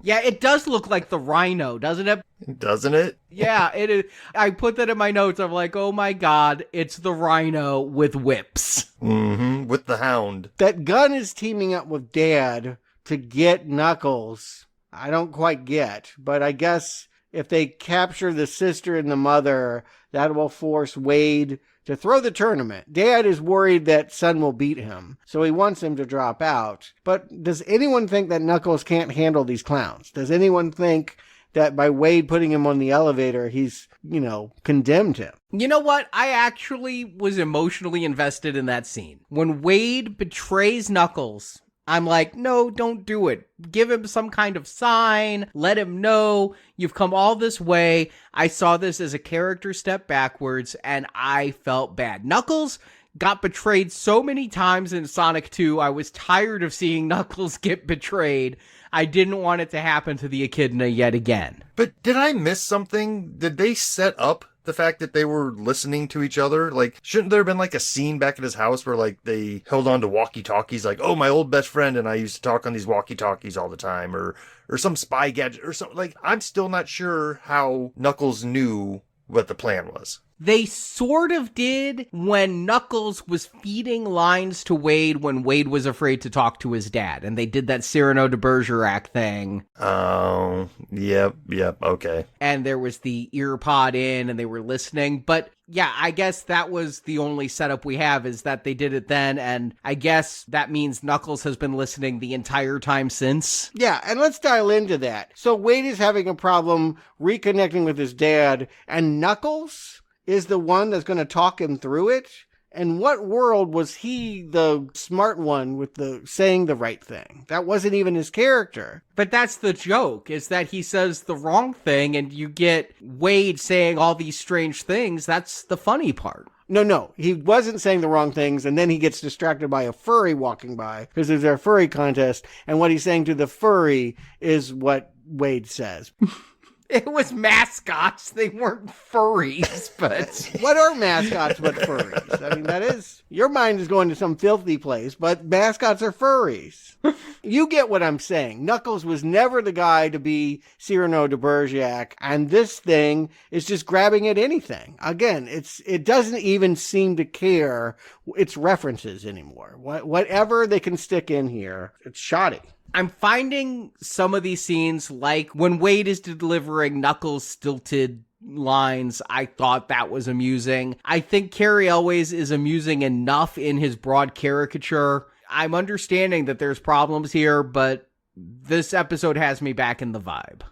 Yeah, it does look like the Rhino, doesn't it? Doesn't it? Yeah, it is. I put that in my notes. I'm like, oh my God, it's the Rhino with whips. Mm-hmm, with the Hound. That gun is teaming up with Dad to get Knuckles. I don't quite get, but I guess if they capture the sister and the mother, that will force Wade to throw the tournament. Dad is worried that son will beat him, so he wants him to drop out. But does anyone think that Knuckles can't handle these clowns? Does anyone think that by Wade putting him on the elevator, he's, condemned him? You know what? I actually was emotionally invested in that scene. When Wade betrays Knuckles, I'm like, no, don't do it. Give him some kind of sign. Let him know you've come all this way. I saw this as a character step backwards, and I felt bad. Knuckles got betrayed so many times in Sonic 2. I was tired of seeing Knuckles get betrayed. I didn't want it to happen to the Echidna yet again. But did I miss something? Did they set up the fact that they were listening to each other? Like, shouldn't there have been like a scene back at his house where like they held on to walkie-talkies, like, oh, my old best friend and I used to talk on these walkie-talkies all the time, or some spy gadget or something? Like, I'm still not sure how Knuckles knew what the plan was. They sort of did when Knuckles was feeding lines to Wade when Wade was afraid to talk to his dad. And they did that Cyrano de Bergerac thing. Oh, yep, okay. And there was the ear pod in and they were listening. But yeah, I guess that was the only setup we have, is that they did it then. And I guess that means Knuckles has been listening the entire time since. Yeah, and let's dial into that. So Wade is having a problem reconnecting with his dad, and Knuckles is the one that's going to talk him through it? And what world was he the smart one with the saying the right thing? That wasn't even his character. But that's the joke, is that he says the wrong thing and you get Wade saying all these strange things. That's the funny part. No, he wasn't saying the wrong things, and then he gets distracted by a furry walking by, because there's a furry contest, and what he's saying to the furry is what Wade says. It was mascots. They weren't furries, but... What are mascots but furries? I mean, that is... Your mind is going to some filthy place, but mascots are furries. You get what I'm saying. Knuckles was never the guy to be Cyrano de Bergerac, and this thing is just grabbing at anything. Again, it doesn't even seem to care its references anymore. Whatever they can stick in here, it's shoddy. I'm finding some of these scenes, like when Wade is delivering Knuckles' stilted lines, I thought that was amusing. I think Carey always is amusing enough in his broad caricature. I'm understanding that there's problems here, but this episode has me back in the vibe.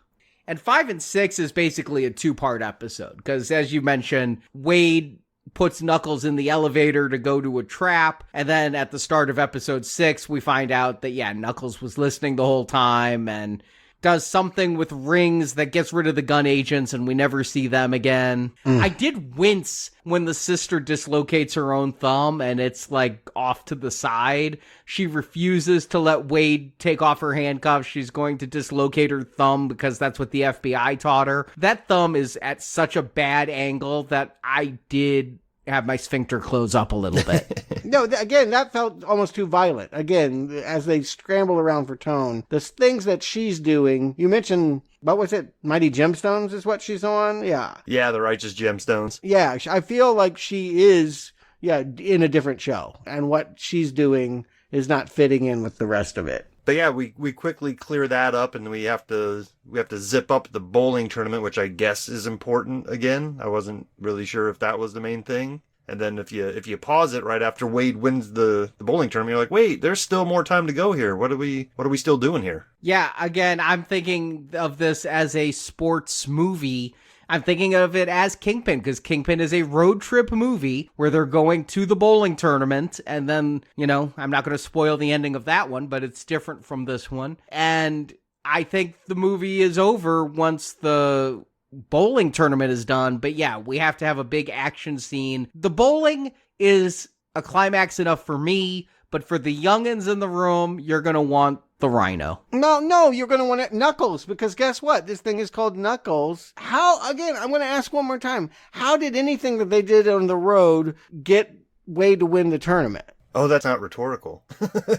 And 5 and 6 is basically a 2-part episode, because as you mentioned, Wade puts Knuckles in the elevator to go to a trap, and then at the start of episode 6, we find out that, Knuckles was listening the whole time, and does something with rings that gets rid of the gun agents, and we never see them again. I did wince when the sister dislocates her own thumb, and it's, off to the side. She refuses to let Wade take off her handcuffs. She's going to dislocate her thumb because that's what the FBI taught her. That thumb is at such a bad angle that I did have my sphincter close up a little bit. No, again, that felt almost too violent. Again, as they scramble around for tone, the things that she's doing, you mentioned, what was it? Mighty Gemstones is what she's on? Yeah. Yeah, the Righteous Gemstones. Yeah, I feel like she is, in a different show. And what she's doing is not fitting in with the rest of it. But yeah, we quickly clear that up, and we have to zip up the bowling tournament, which I guess is important again. I wasn't really sure if that was the main thing. And then if you pause it right after Wade wins the bowling tournament, you're like, wait, there's still more time to go here. What are we still doing here? Yeah, again, I'm thinking of this as a sports movie. I'm thinking of it as Kingpin, because Kingpin is a road trip movie where they're going to the bowling tournament, and then, I'm not going to spoil the ending of that one, but it's different from this one. And I think the movie is over once the bowling tournament is done, but yeah, we have to have a big action scene. The bowling is a climax enough for me, but for the youngins in the room, you're going to want the Rhino. No, you're going to want Knuckles, because guess what? This thing is called Knuckles. Again, I'm going to ask one more time. How did anything that they did on the road get Wade to win the tournament? Oh, that's not rhetorical.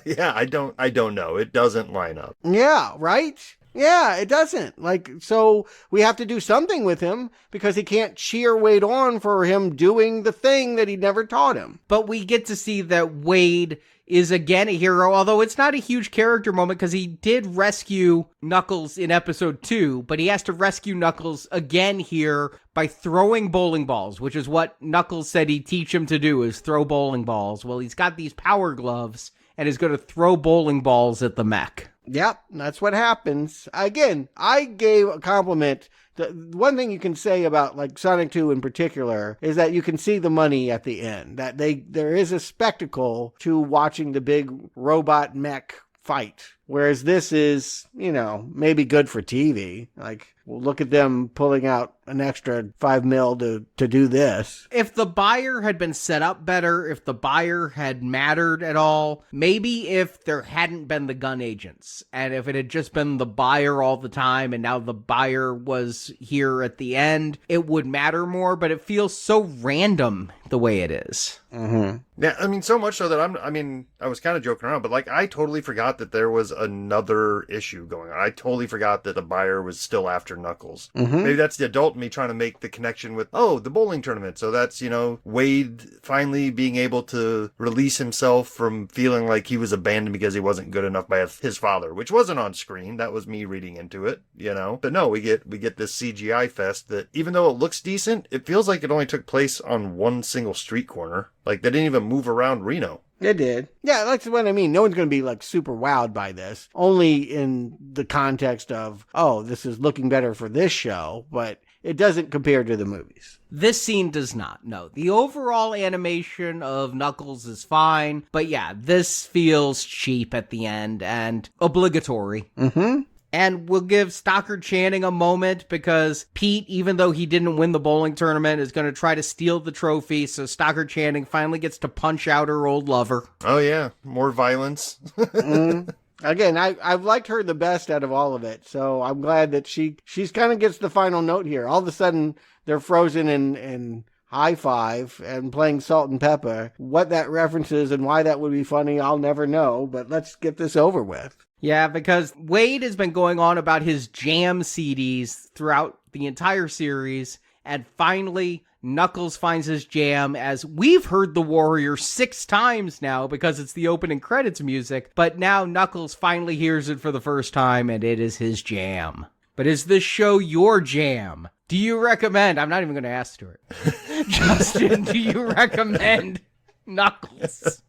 Yeah, I don't know. It doesn't line up. Yeah, right? Yeah, it doesn't. Like, so we have to do something with him because he can't cheer Wade on for him doing the thing that he never taught him. But we get to see that Wade is again a hero, although it's not a huge character moment because he did rescue Knuckles in episode 2, but he has to rescue Knuckles again here by throwing bowling balls, which is what Knuckles said he'd teach him to do, is throw bowling balls. Well, he's got these power gloves and is going to throw bowling balls at the mech. Yep, that's what happens. Again, I gave a compliment. The one thing you can say about like Sonic 2 in particular is that you can see the money at the end. That there is a spectacle to watching the big robot mech fight. Whereas this is, maybe good for TV. Like, well, look at them pulling out an extra $5 million to do this. If the buyer had been set up better, if the buyer had mattered at all, maybe if there hadn't been the gun agents, and if it had just been the buyer all the time, and now the buyer was here at the end, it would matter more, but it feels so random the way it is. Mm-hmm. Yeah, I mean, so much so that I was kind of joking around, but like, I totally forgot that there was another issue going on. I totally forgot that the buyer was still after Knuckles. Mm-hmm. Maybe that's the adult in me trying to make the connection with, the bowling tournament. So that's, Wade finally being able to release himself from feeling like he was abandoned because he wasn't good enough by his father, which wasn't on screen. That was me reading into it, But no, we get this CGI fest that, even though it looks decent, it feels like it only took place on one single street corner. Like, they didn't even move around Reno. It did. Yeah, that's what I mean. No one's going to be like super wowed by this. Only in the context of, this is looking better for this show, but it doesn't compare to the movies. This scene does not, no. The overall animation of Knuckles is fine, but yeah, this feels cheap at the end and obligatory. Mm-hmm. And we'll give Stockard Channing a moment because Pete, even though he didn't win the bowling tournament, is going to try to steal the trophy. So Stockard Channing finally gets to punch out her old lover. Oh, yeah. More violence. Again, I've liked her the best out of all of it. So I'm glad that she's kind of gets the final note here. All of a sudden, they're frozen in high five and playing Salt and Pepper. What that references and why that would be funny, I'll never know. But let's get this over with. Yeah, because Wade has been going on about his jam CDs throughout the entire series, and finally Knuckles finds his jam, as we've heard The Warrior 6 times now because it's the opening credits music, but now Knuckles finally hears it for the first time, and it is his jam. But is this show your jam? Do you recommend? I'm not even going to ask Stuart. Justin, do you recommend Knuckles?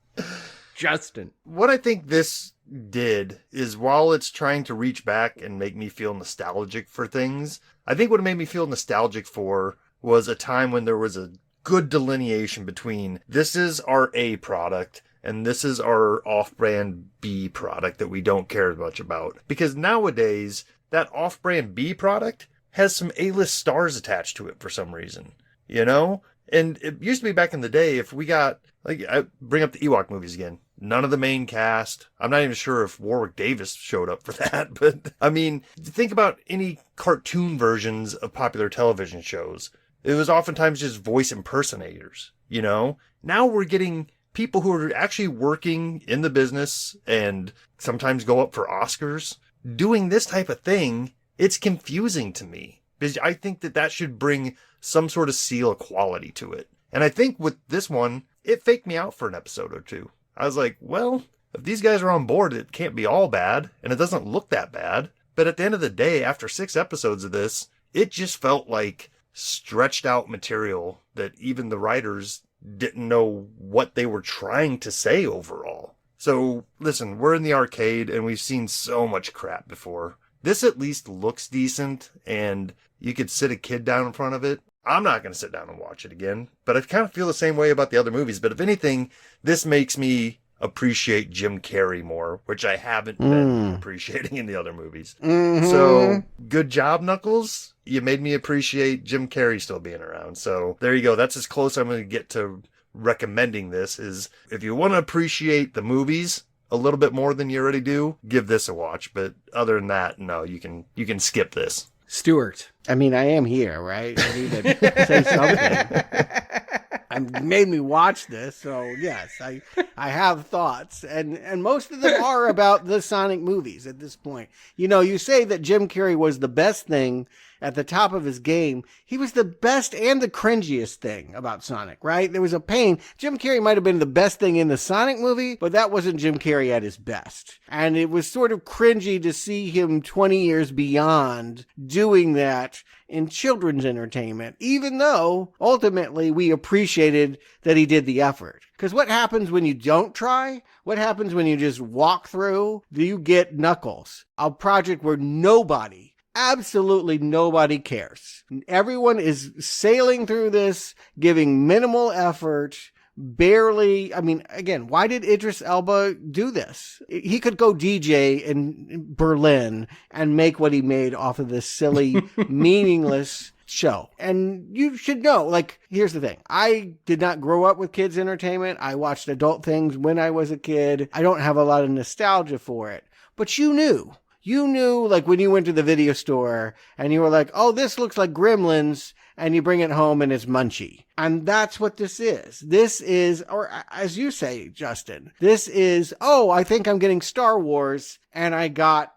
Justin. What I think this did is, while it's trying to reach back and make me feel nostalgic for things, I think what it made me feel nostalgic for was a time when there was a good delineation between this is our A product and this is our off-brand B product that we don't care much about. Because nowadays, that off-brand B product has some A-list stars attached to it for some reason, And it used to be back in the day, if we got, I bring up the Ewok movies again. None of the main cast. I'm not even sure if Warwick Davis showed up for that, but I mean, think about any cartoon versions of popular television shows. It was oftentimes just voice impersonators, Now we're getting people who are actually working in the business and sometimes go up for Oscars doing this type of thing. It's confusing to me because I think that should bring some sort of seal of quality to it. And I think with this one, it faked me out for an episode or two. I was like, well, if these guys are on board, it can't be all bad, and it doesn't look that bad. But at the end of the day, after 6 episodes of this, it just felt like stretched out material that even the writers didn't know what they were trying to say overall. So, listen, we're in the arcade, and we've seen so much crap before. This at least looks decent, and you could sit a kid down in front of it. I'm not going to sit down and watch it again, but I kind of feel the same way about the other movies. But if anything, this makes me appreciate Jim Carrey more, which I haven't been appreciating in the other movies. Mm-hmm. So, good job, Knuckles. You made me appreciate Jim Carrey still being around. So, there you go. That's as close I'm going to get to recommending this. Is if you want to appreciate the movies a little bit more than you already do, give this a watch. But other than that, no, you can skip this. Stuart. I mean, I am here, right? I need to say something. made me watch this, so yes, I have thoughts, and most of them are about the Sonic movies at this point. You know, you say that Jim Carrey was the best thing at the top of his game. He was the best and the cringiest thing about Sonic, right? There was a pain. Jim Carrey might have been the best thing in the Sonic movie, but that wasn't Jim Carrey at his best. And it was sort of cringy to see him 20 years beyond doing that in children's entertainment, even though ultimately we appreciated that he did the effort. Because what happens when you don't try? What happens when you just walk through? You get Knuckles, a project where absolutely nobody cares. Everyone is sailing through this, giving minimal effort, barely. I mean, again, why did Idris Elba do this? He could go DJ in Berlin and make what he made off of this silly, meaningless show. And you should know, like, here's the thing. I did not grow up with kids' entertainment. I watched adult things when I was a kid. I don't have a lot of nostalgia for it. But you knew. You knew, like, when you went to the video store and you were like, oh, this looks like Gremlins, and you bring it home and it's Munchie. And that's what this is. This is, or as you say, Justin, this is, oh, I think I'm getting Star Wars, and I got,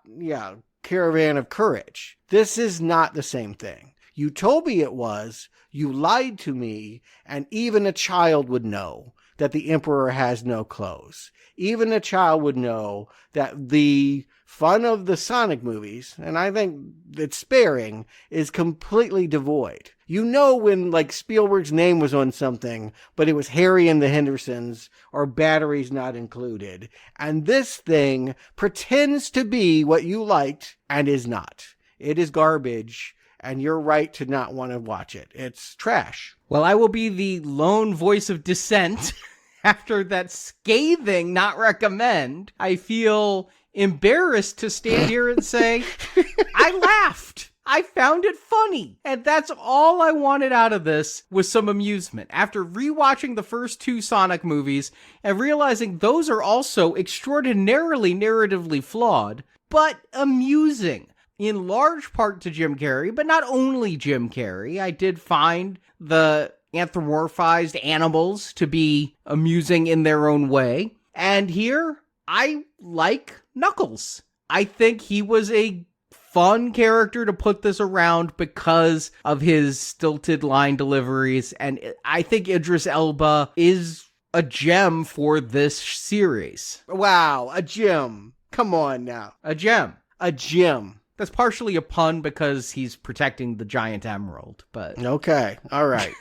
Caravan of Courage. This is not the same thing. You told me it was, you lied to me, and even a child would know that the Emperor has no clothes. Even a child would know that the fun of the Sonic movies, and I think it's sparing, is completely devoid. You know when, like, Spielberg's name was on something, but it was Harry and the Hendersons, or Batteries Not Included. And this thing pretends to be what you liked, and is not. It is garbage, and you're right to not want to watch it. It's trash. Well, I will be the lone voice of dissent. After that scathing not recommend, I feel embarrassed to stand here and say, I laughed. I found it funny. And that's all I wanted out of this, was some amusement. After rewatching the first two Sonic movies and realizing those are also extraordinarily narratively flawed, but amusing. In large part to Jim Carrey, but not only Jim Carrey. I did find the anthropomorphized animals to be amusing in their own way. And here, I like Knuckles. I think he was a fun character to put this around because of his stilted line deliveries. And I think Idris Elba is a gem for this series. Wow, a gem. Come on now. A gem. A gem. That's partially a pun because he's protecting the giant emerald, but... Okay, all right.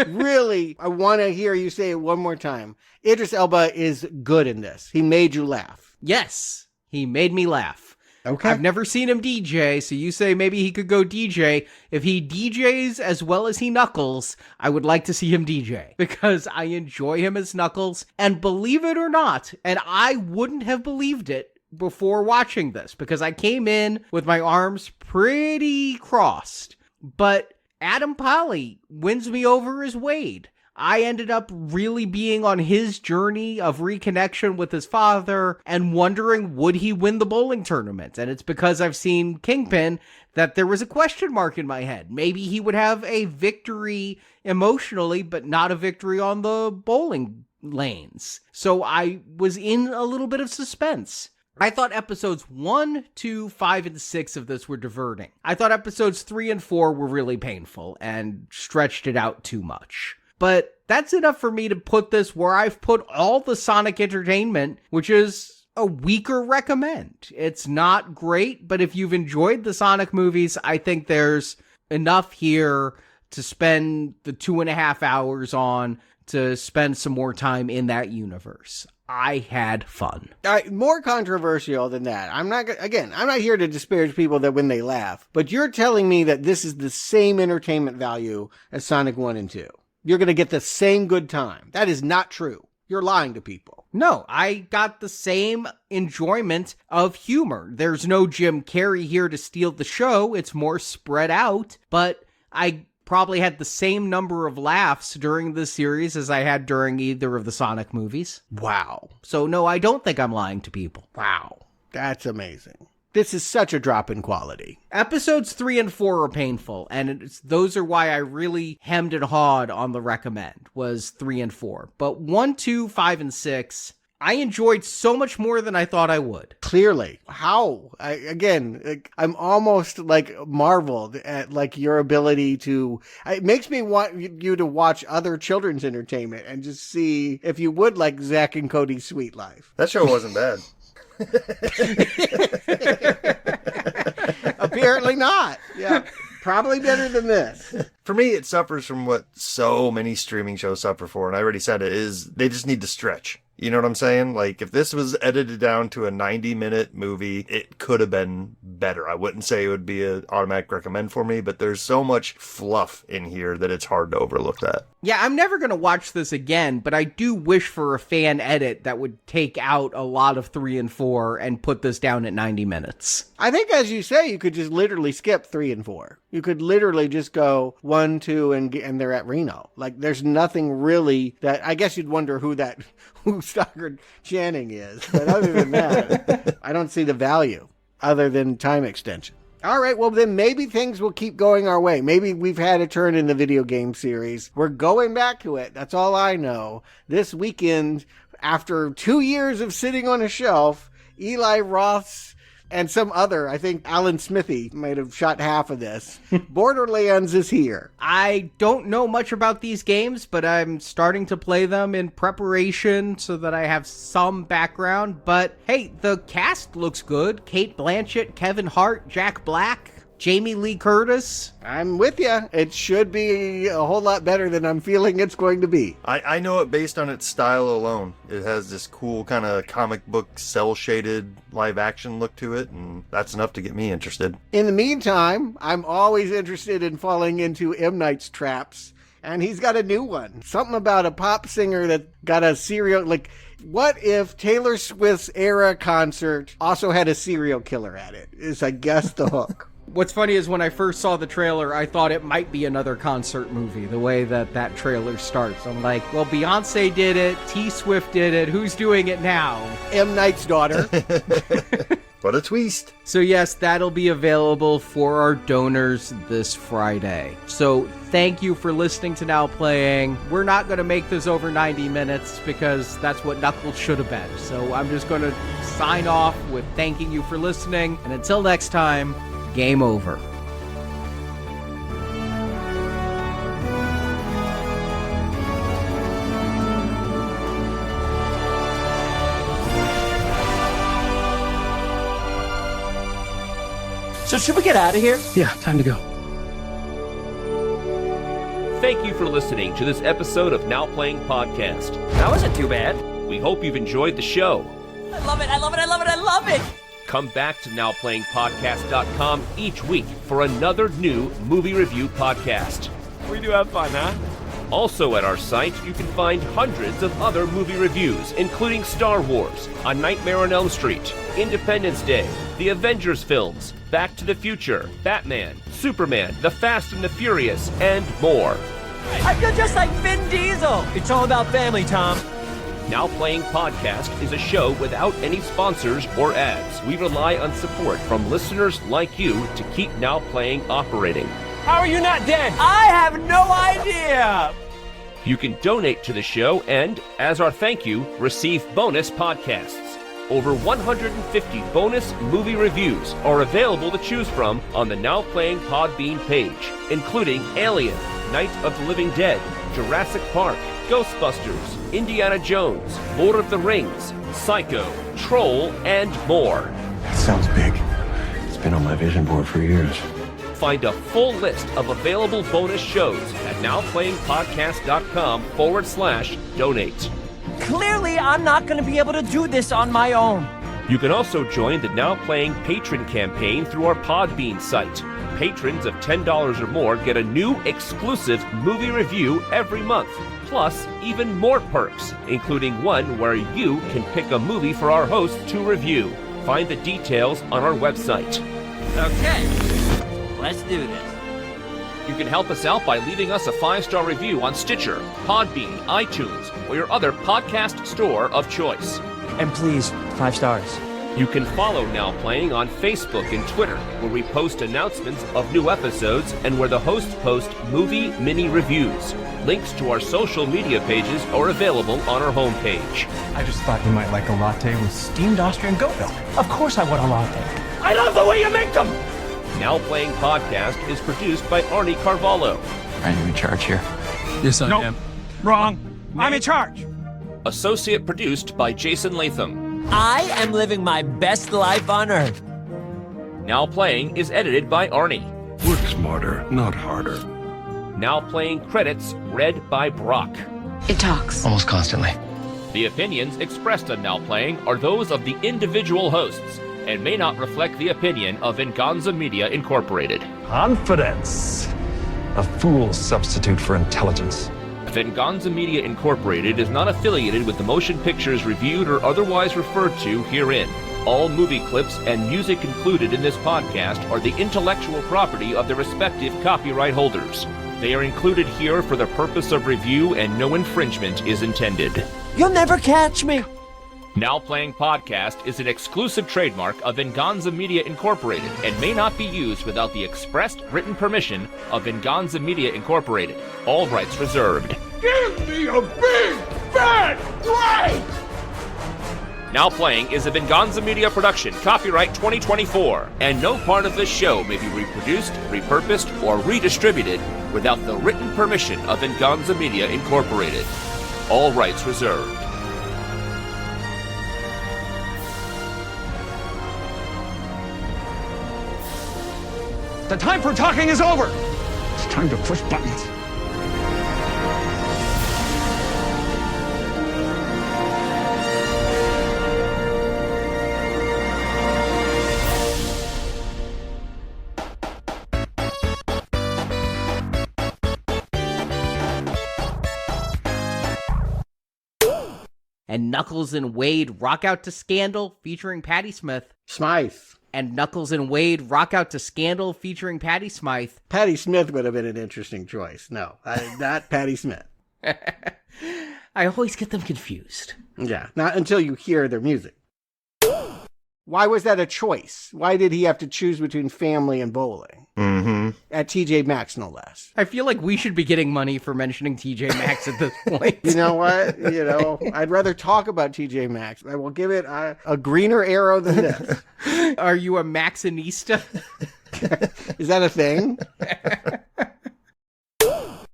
Really, I want to hear you say it one more time. Idris Elba is good in this. He made you laugh. Yes, he made me laugh. Okay. I've never seen him DJ, so you say maybe he could go DJ. If he DJs as well as he Knuckles, I would like to see him DJ, because I enjoy him as Knuckles, and believe it or not, and I wouldn't have believed it before watching this, because I came in with my arms pretty crossed, but Adam Paley wins me over as Wade. I ended up really being on his journey of reconnection with his father and wondering, would he win the bowling tournament? And it's because I've seen Kingpin that there was a question mark in my head. Maybe he would have a victory emotionally, but not a victory on the bowling lanes. So I was in a little bit of suspense. I thought episodes 1, 2, 5, and 6 of this were diverting. I thought episodes 3 and 4 were really painful and stretched it out too much. But that's enough for me to put this where I've put all the Sonic entertainment, which is a weaker recommend. It's not great, but if you've enjoyed the Sonic movies, I think there's enough here to spend the 2.5 hours on, to spend some more time in that universe. I had fun. More controversial than that. I'm not here to disparage people that when they laugh, but you're telling me that this is the same entertainment value as Sonic 1 and 2. You're going to get the same good time. That is not true. You're lying to people. No, I got the same enjoyment of humor. There's no Jim Carrey here to steal the show. It's more spread out, but I probably had the same number of laughs during the series as I had during either of the Sonic movies. Wow. So no, I don't think I'm lying to people. Wow. That's amazing. This is such a drop in quality. Episodes 3 and 4 are painful, and those are why I really hemmed and hawed on the recommend, was 3 and 4. But 1, 2, 5, and 6... I enjoyed so much more than I thought I would. Clearly. How? I'm almost marveled at your ability to, it makes me want you to watch other children's entertainment and just see if you would like Zach and Cody's Sweet Life. That show wasn't bad. Apparently not. Yeah. Probably better than this. For me, it suffers from what so many streaming shows suffer for, and I already said it, is they just need to stretch. You know what I'm saying? Like, if this was edited down to a 90-minute movie, it could have been better. I wouldn't say it would be an automatic recommend for me, but there's so much fluff in here that it's hard to overlook that. Yeah, I'm never going to watch this again, but I do wish for a fan edit that would take out a lot of 3 and 4 and put this down at 90 minutes. I think, as you say, you could just literally skip 3 and 4. You could literally just go 1, 2, and they're at Reno. Like, there's nothing really that, I guess you'd wonder who Stockard Channing is. But other than that, I don't see the value other than time extension. All right, well, then maybe things will keep going our way. Maybe we've had a turn in the video game series. We're going back to it. That's all I know. This weekend, after 2 years of sitting on a shelf, Eli Roth's and some other, I think Alan Smithy might have shot half of this. Borderlands is here. I don't know much about these games, but I'm starting to play them in preparation so that I have some background. But hey, the cast looks good. Cate Blanchett, Kevin Hart, Jack Black, Jamie Lee Curtis. I'm with you. It should be a whole lot better than I'm feeling it's going to be. I know it based on its style alone. It has this cool kind of comic book cel-shaded live action look to it, and that's enough to get me interested. In the meantime, I'm always interested in falling into M. Night's traps, and he's got a new one. Something about a pop singer that got a serial, what if Taylor Swift's era concert also had a serial killer at it? Is, I guess, the hook. What's funny is when I first saw the trailer, I thought it might be another concert movie, the way that trailer starts. I'm like, well, Beyonce did it, T Swift did it, who's doing it now? M. Night's daughter. What a twist. So yes, that'll be available for our donors this Friday. So thank you for listening to Now Playing. We're not going to make this over 90 minutes because that's what Knuckles should have been. So I'm just going to sign off with thanking you for listening. And until next time, game over. So should we get out of here? Yeah, time to go. Thank you for listening to this episode of Now Playing Podcast. That wasn't too bad. We hope you've enjoyed the show. I love it, I love it, I love it, I love it! Come back to NowPlayingPodcast.com each week for another new movie review podcast. We do have fun, huh? Also at our site, you can find hundreds of other movie reviews, including Star Wars, A Nightmare on Elm Street, Independence Day, the Avengers films, Back to the Future, Batman, Superman, The Fast and the Furious, and more. I feel just like Vin Diesel! It's all about family, Tom. Now Playing Podcast is a show without any sponsors or ads. We rely on support from listeners like you to keep Now Playing operating. How are you not dead? I have no idea! You can donate to the show and, as our thank you, receive bonus podcasts. Over 150 bonus movie reviews are available to choose from on the Now Playing Podbean page, including Alien, Night of the Living Dead, Jurassic Park, Ghostbusters, Indiana Jones, Lord of the Rings, Psycho, Troll, and more. That sounds big. It's been on my vision board for years. Find a full list of available bonus shows at nowplayingpodcast.com/donate. Clearly, I'm not going to be able to do this on my own. You can also join the Now Playing Patron campaign through our Podbean site. Patrons of $10 or more get a new exclusive movie review every month, plus even more perks, including one where you can pick a movie for our host to review. Find the details on our website. Okay, let's do this. You can help us out by leaving us a 5-star review on Stitcher, Podbean, iTunes, or your other podcast store of choice. And please, 5 stars. You can follow Now Playing on Facebook and Twitter, where we post announcements of new episodes and where the hosts post movie mini reviews. Links to our social media pages are available on our homepage. I just thought you might like a latte with steamed Austrian goat milk. Of course I want a latte. I love the way you make them! Now Playing Podcast is produced by Arnie Carvalho. Are you in charge here? Yes, I am. Wrong. I'm in charge. Associate produced by Jason Latham. I am living my best life on Earth. Now Playing is edited by Arnie. Work smarter, not harder. Now Playing credits read by Brock. It talks. Almost constantly. The opinions expressed on Now Playing are those of the individual hosts and may not reflect the opinion of Venganza Media Incorporated. Confidence. A fool's substitute for intelligence. Venganza Media Incorporated is not affiliated with the motion pictures reviewed or otherwise referred to herein. All movie clips and music included in this podcast are the intellectual property of their respective copyright holders. They are included here for the purpose of review and no infringement is intended. You'll never catch me. Now Playing Podcast is an exclusive trademark of Venganza Media Incorporated and may not be used without the expressed written permission of Venganza Media Incorporated. All rights reserved. Give me a big, fat break! Now Playing is a Venganza Media production, copyright 2024, and no part of this show may be reproduced, repurposed, or redistributed without the written permission of Venganza Media Incorporated. All rights reserved. The time for talking is over. It's time to push buttons. And Knuckles and Wade rock out to Scandal featuring Patti Smith. Smythe. And Knuckles and Wade rock out to Scandal featuring Patti Smythe. Patti Smith would have been an interesting choice. No, not Patti Smith. I always get them confused. Yeah, not until you hear their music. Why was that a choice? Why did he have to choose between family and bowling? Mm-hmm. At TJ Maxx, no less. I feel like we should be getting money for mentioning TJ Maxx at this point. You know what? I'd rather talk about TJ Maxx. I will give it a greener arrow than this. Are you a Maxinista? Is that a thing?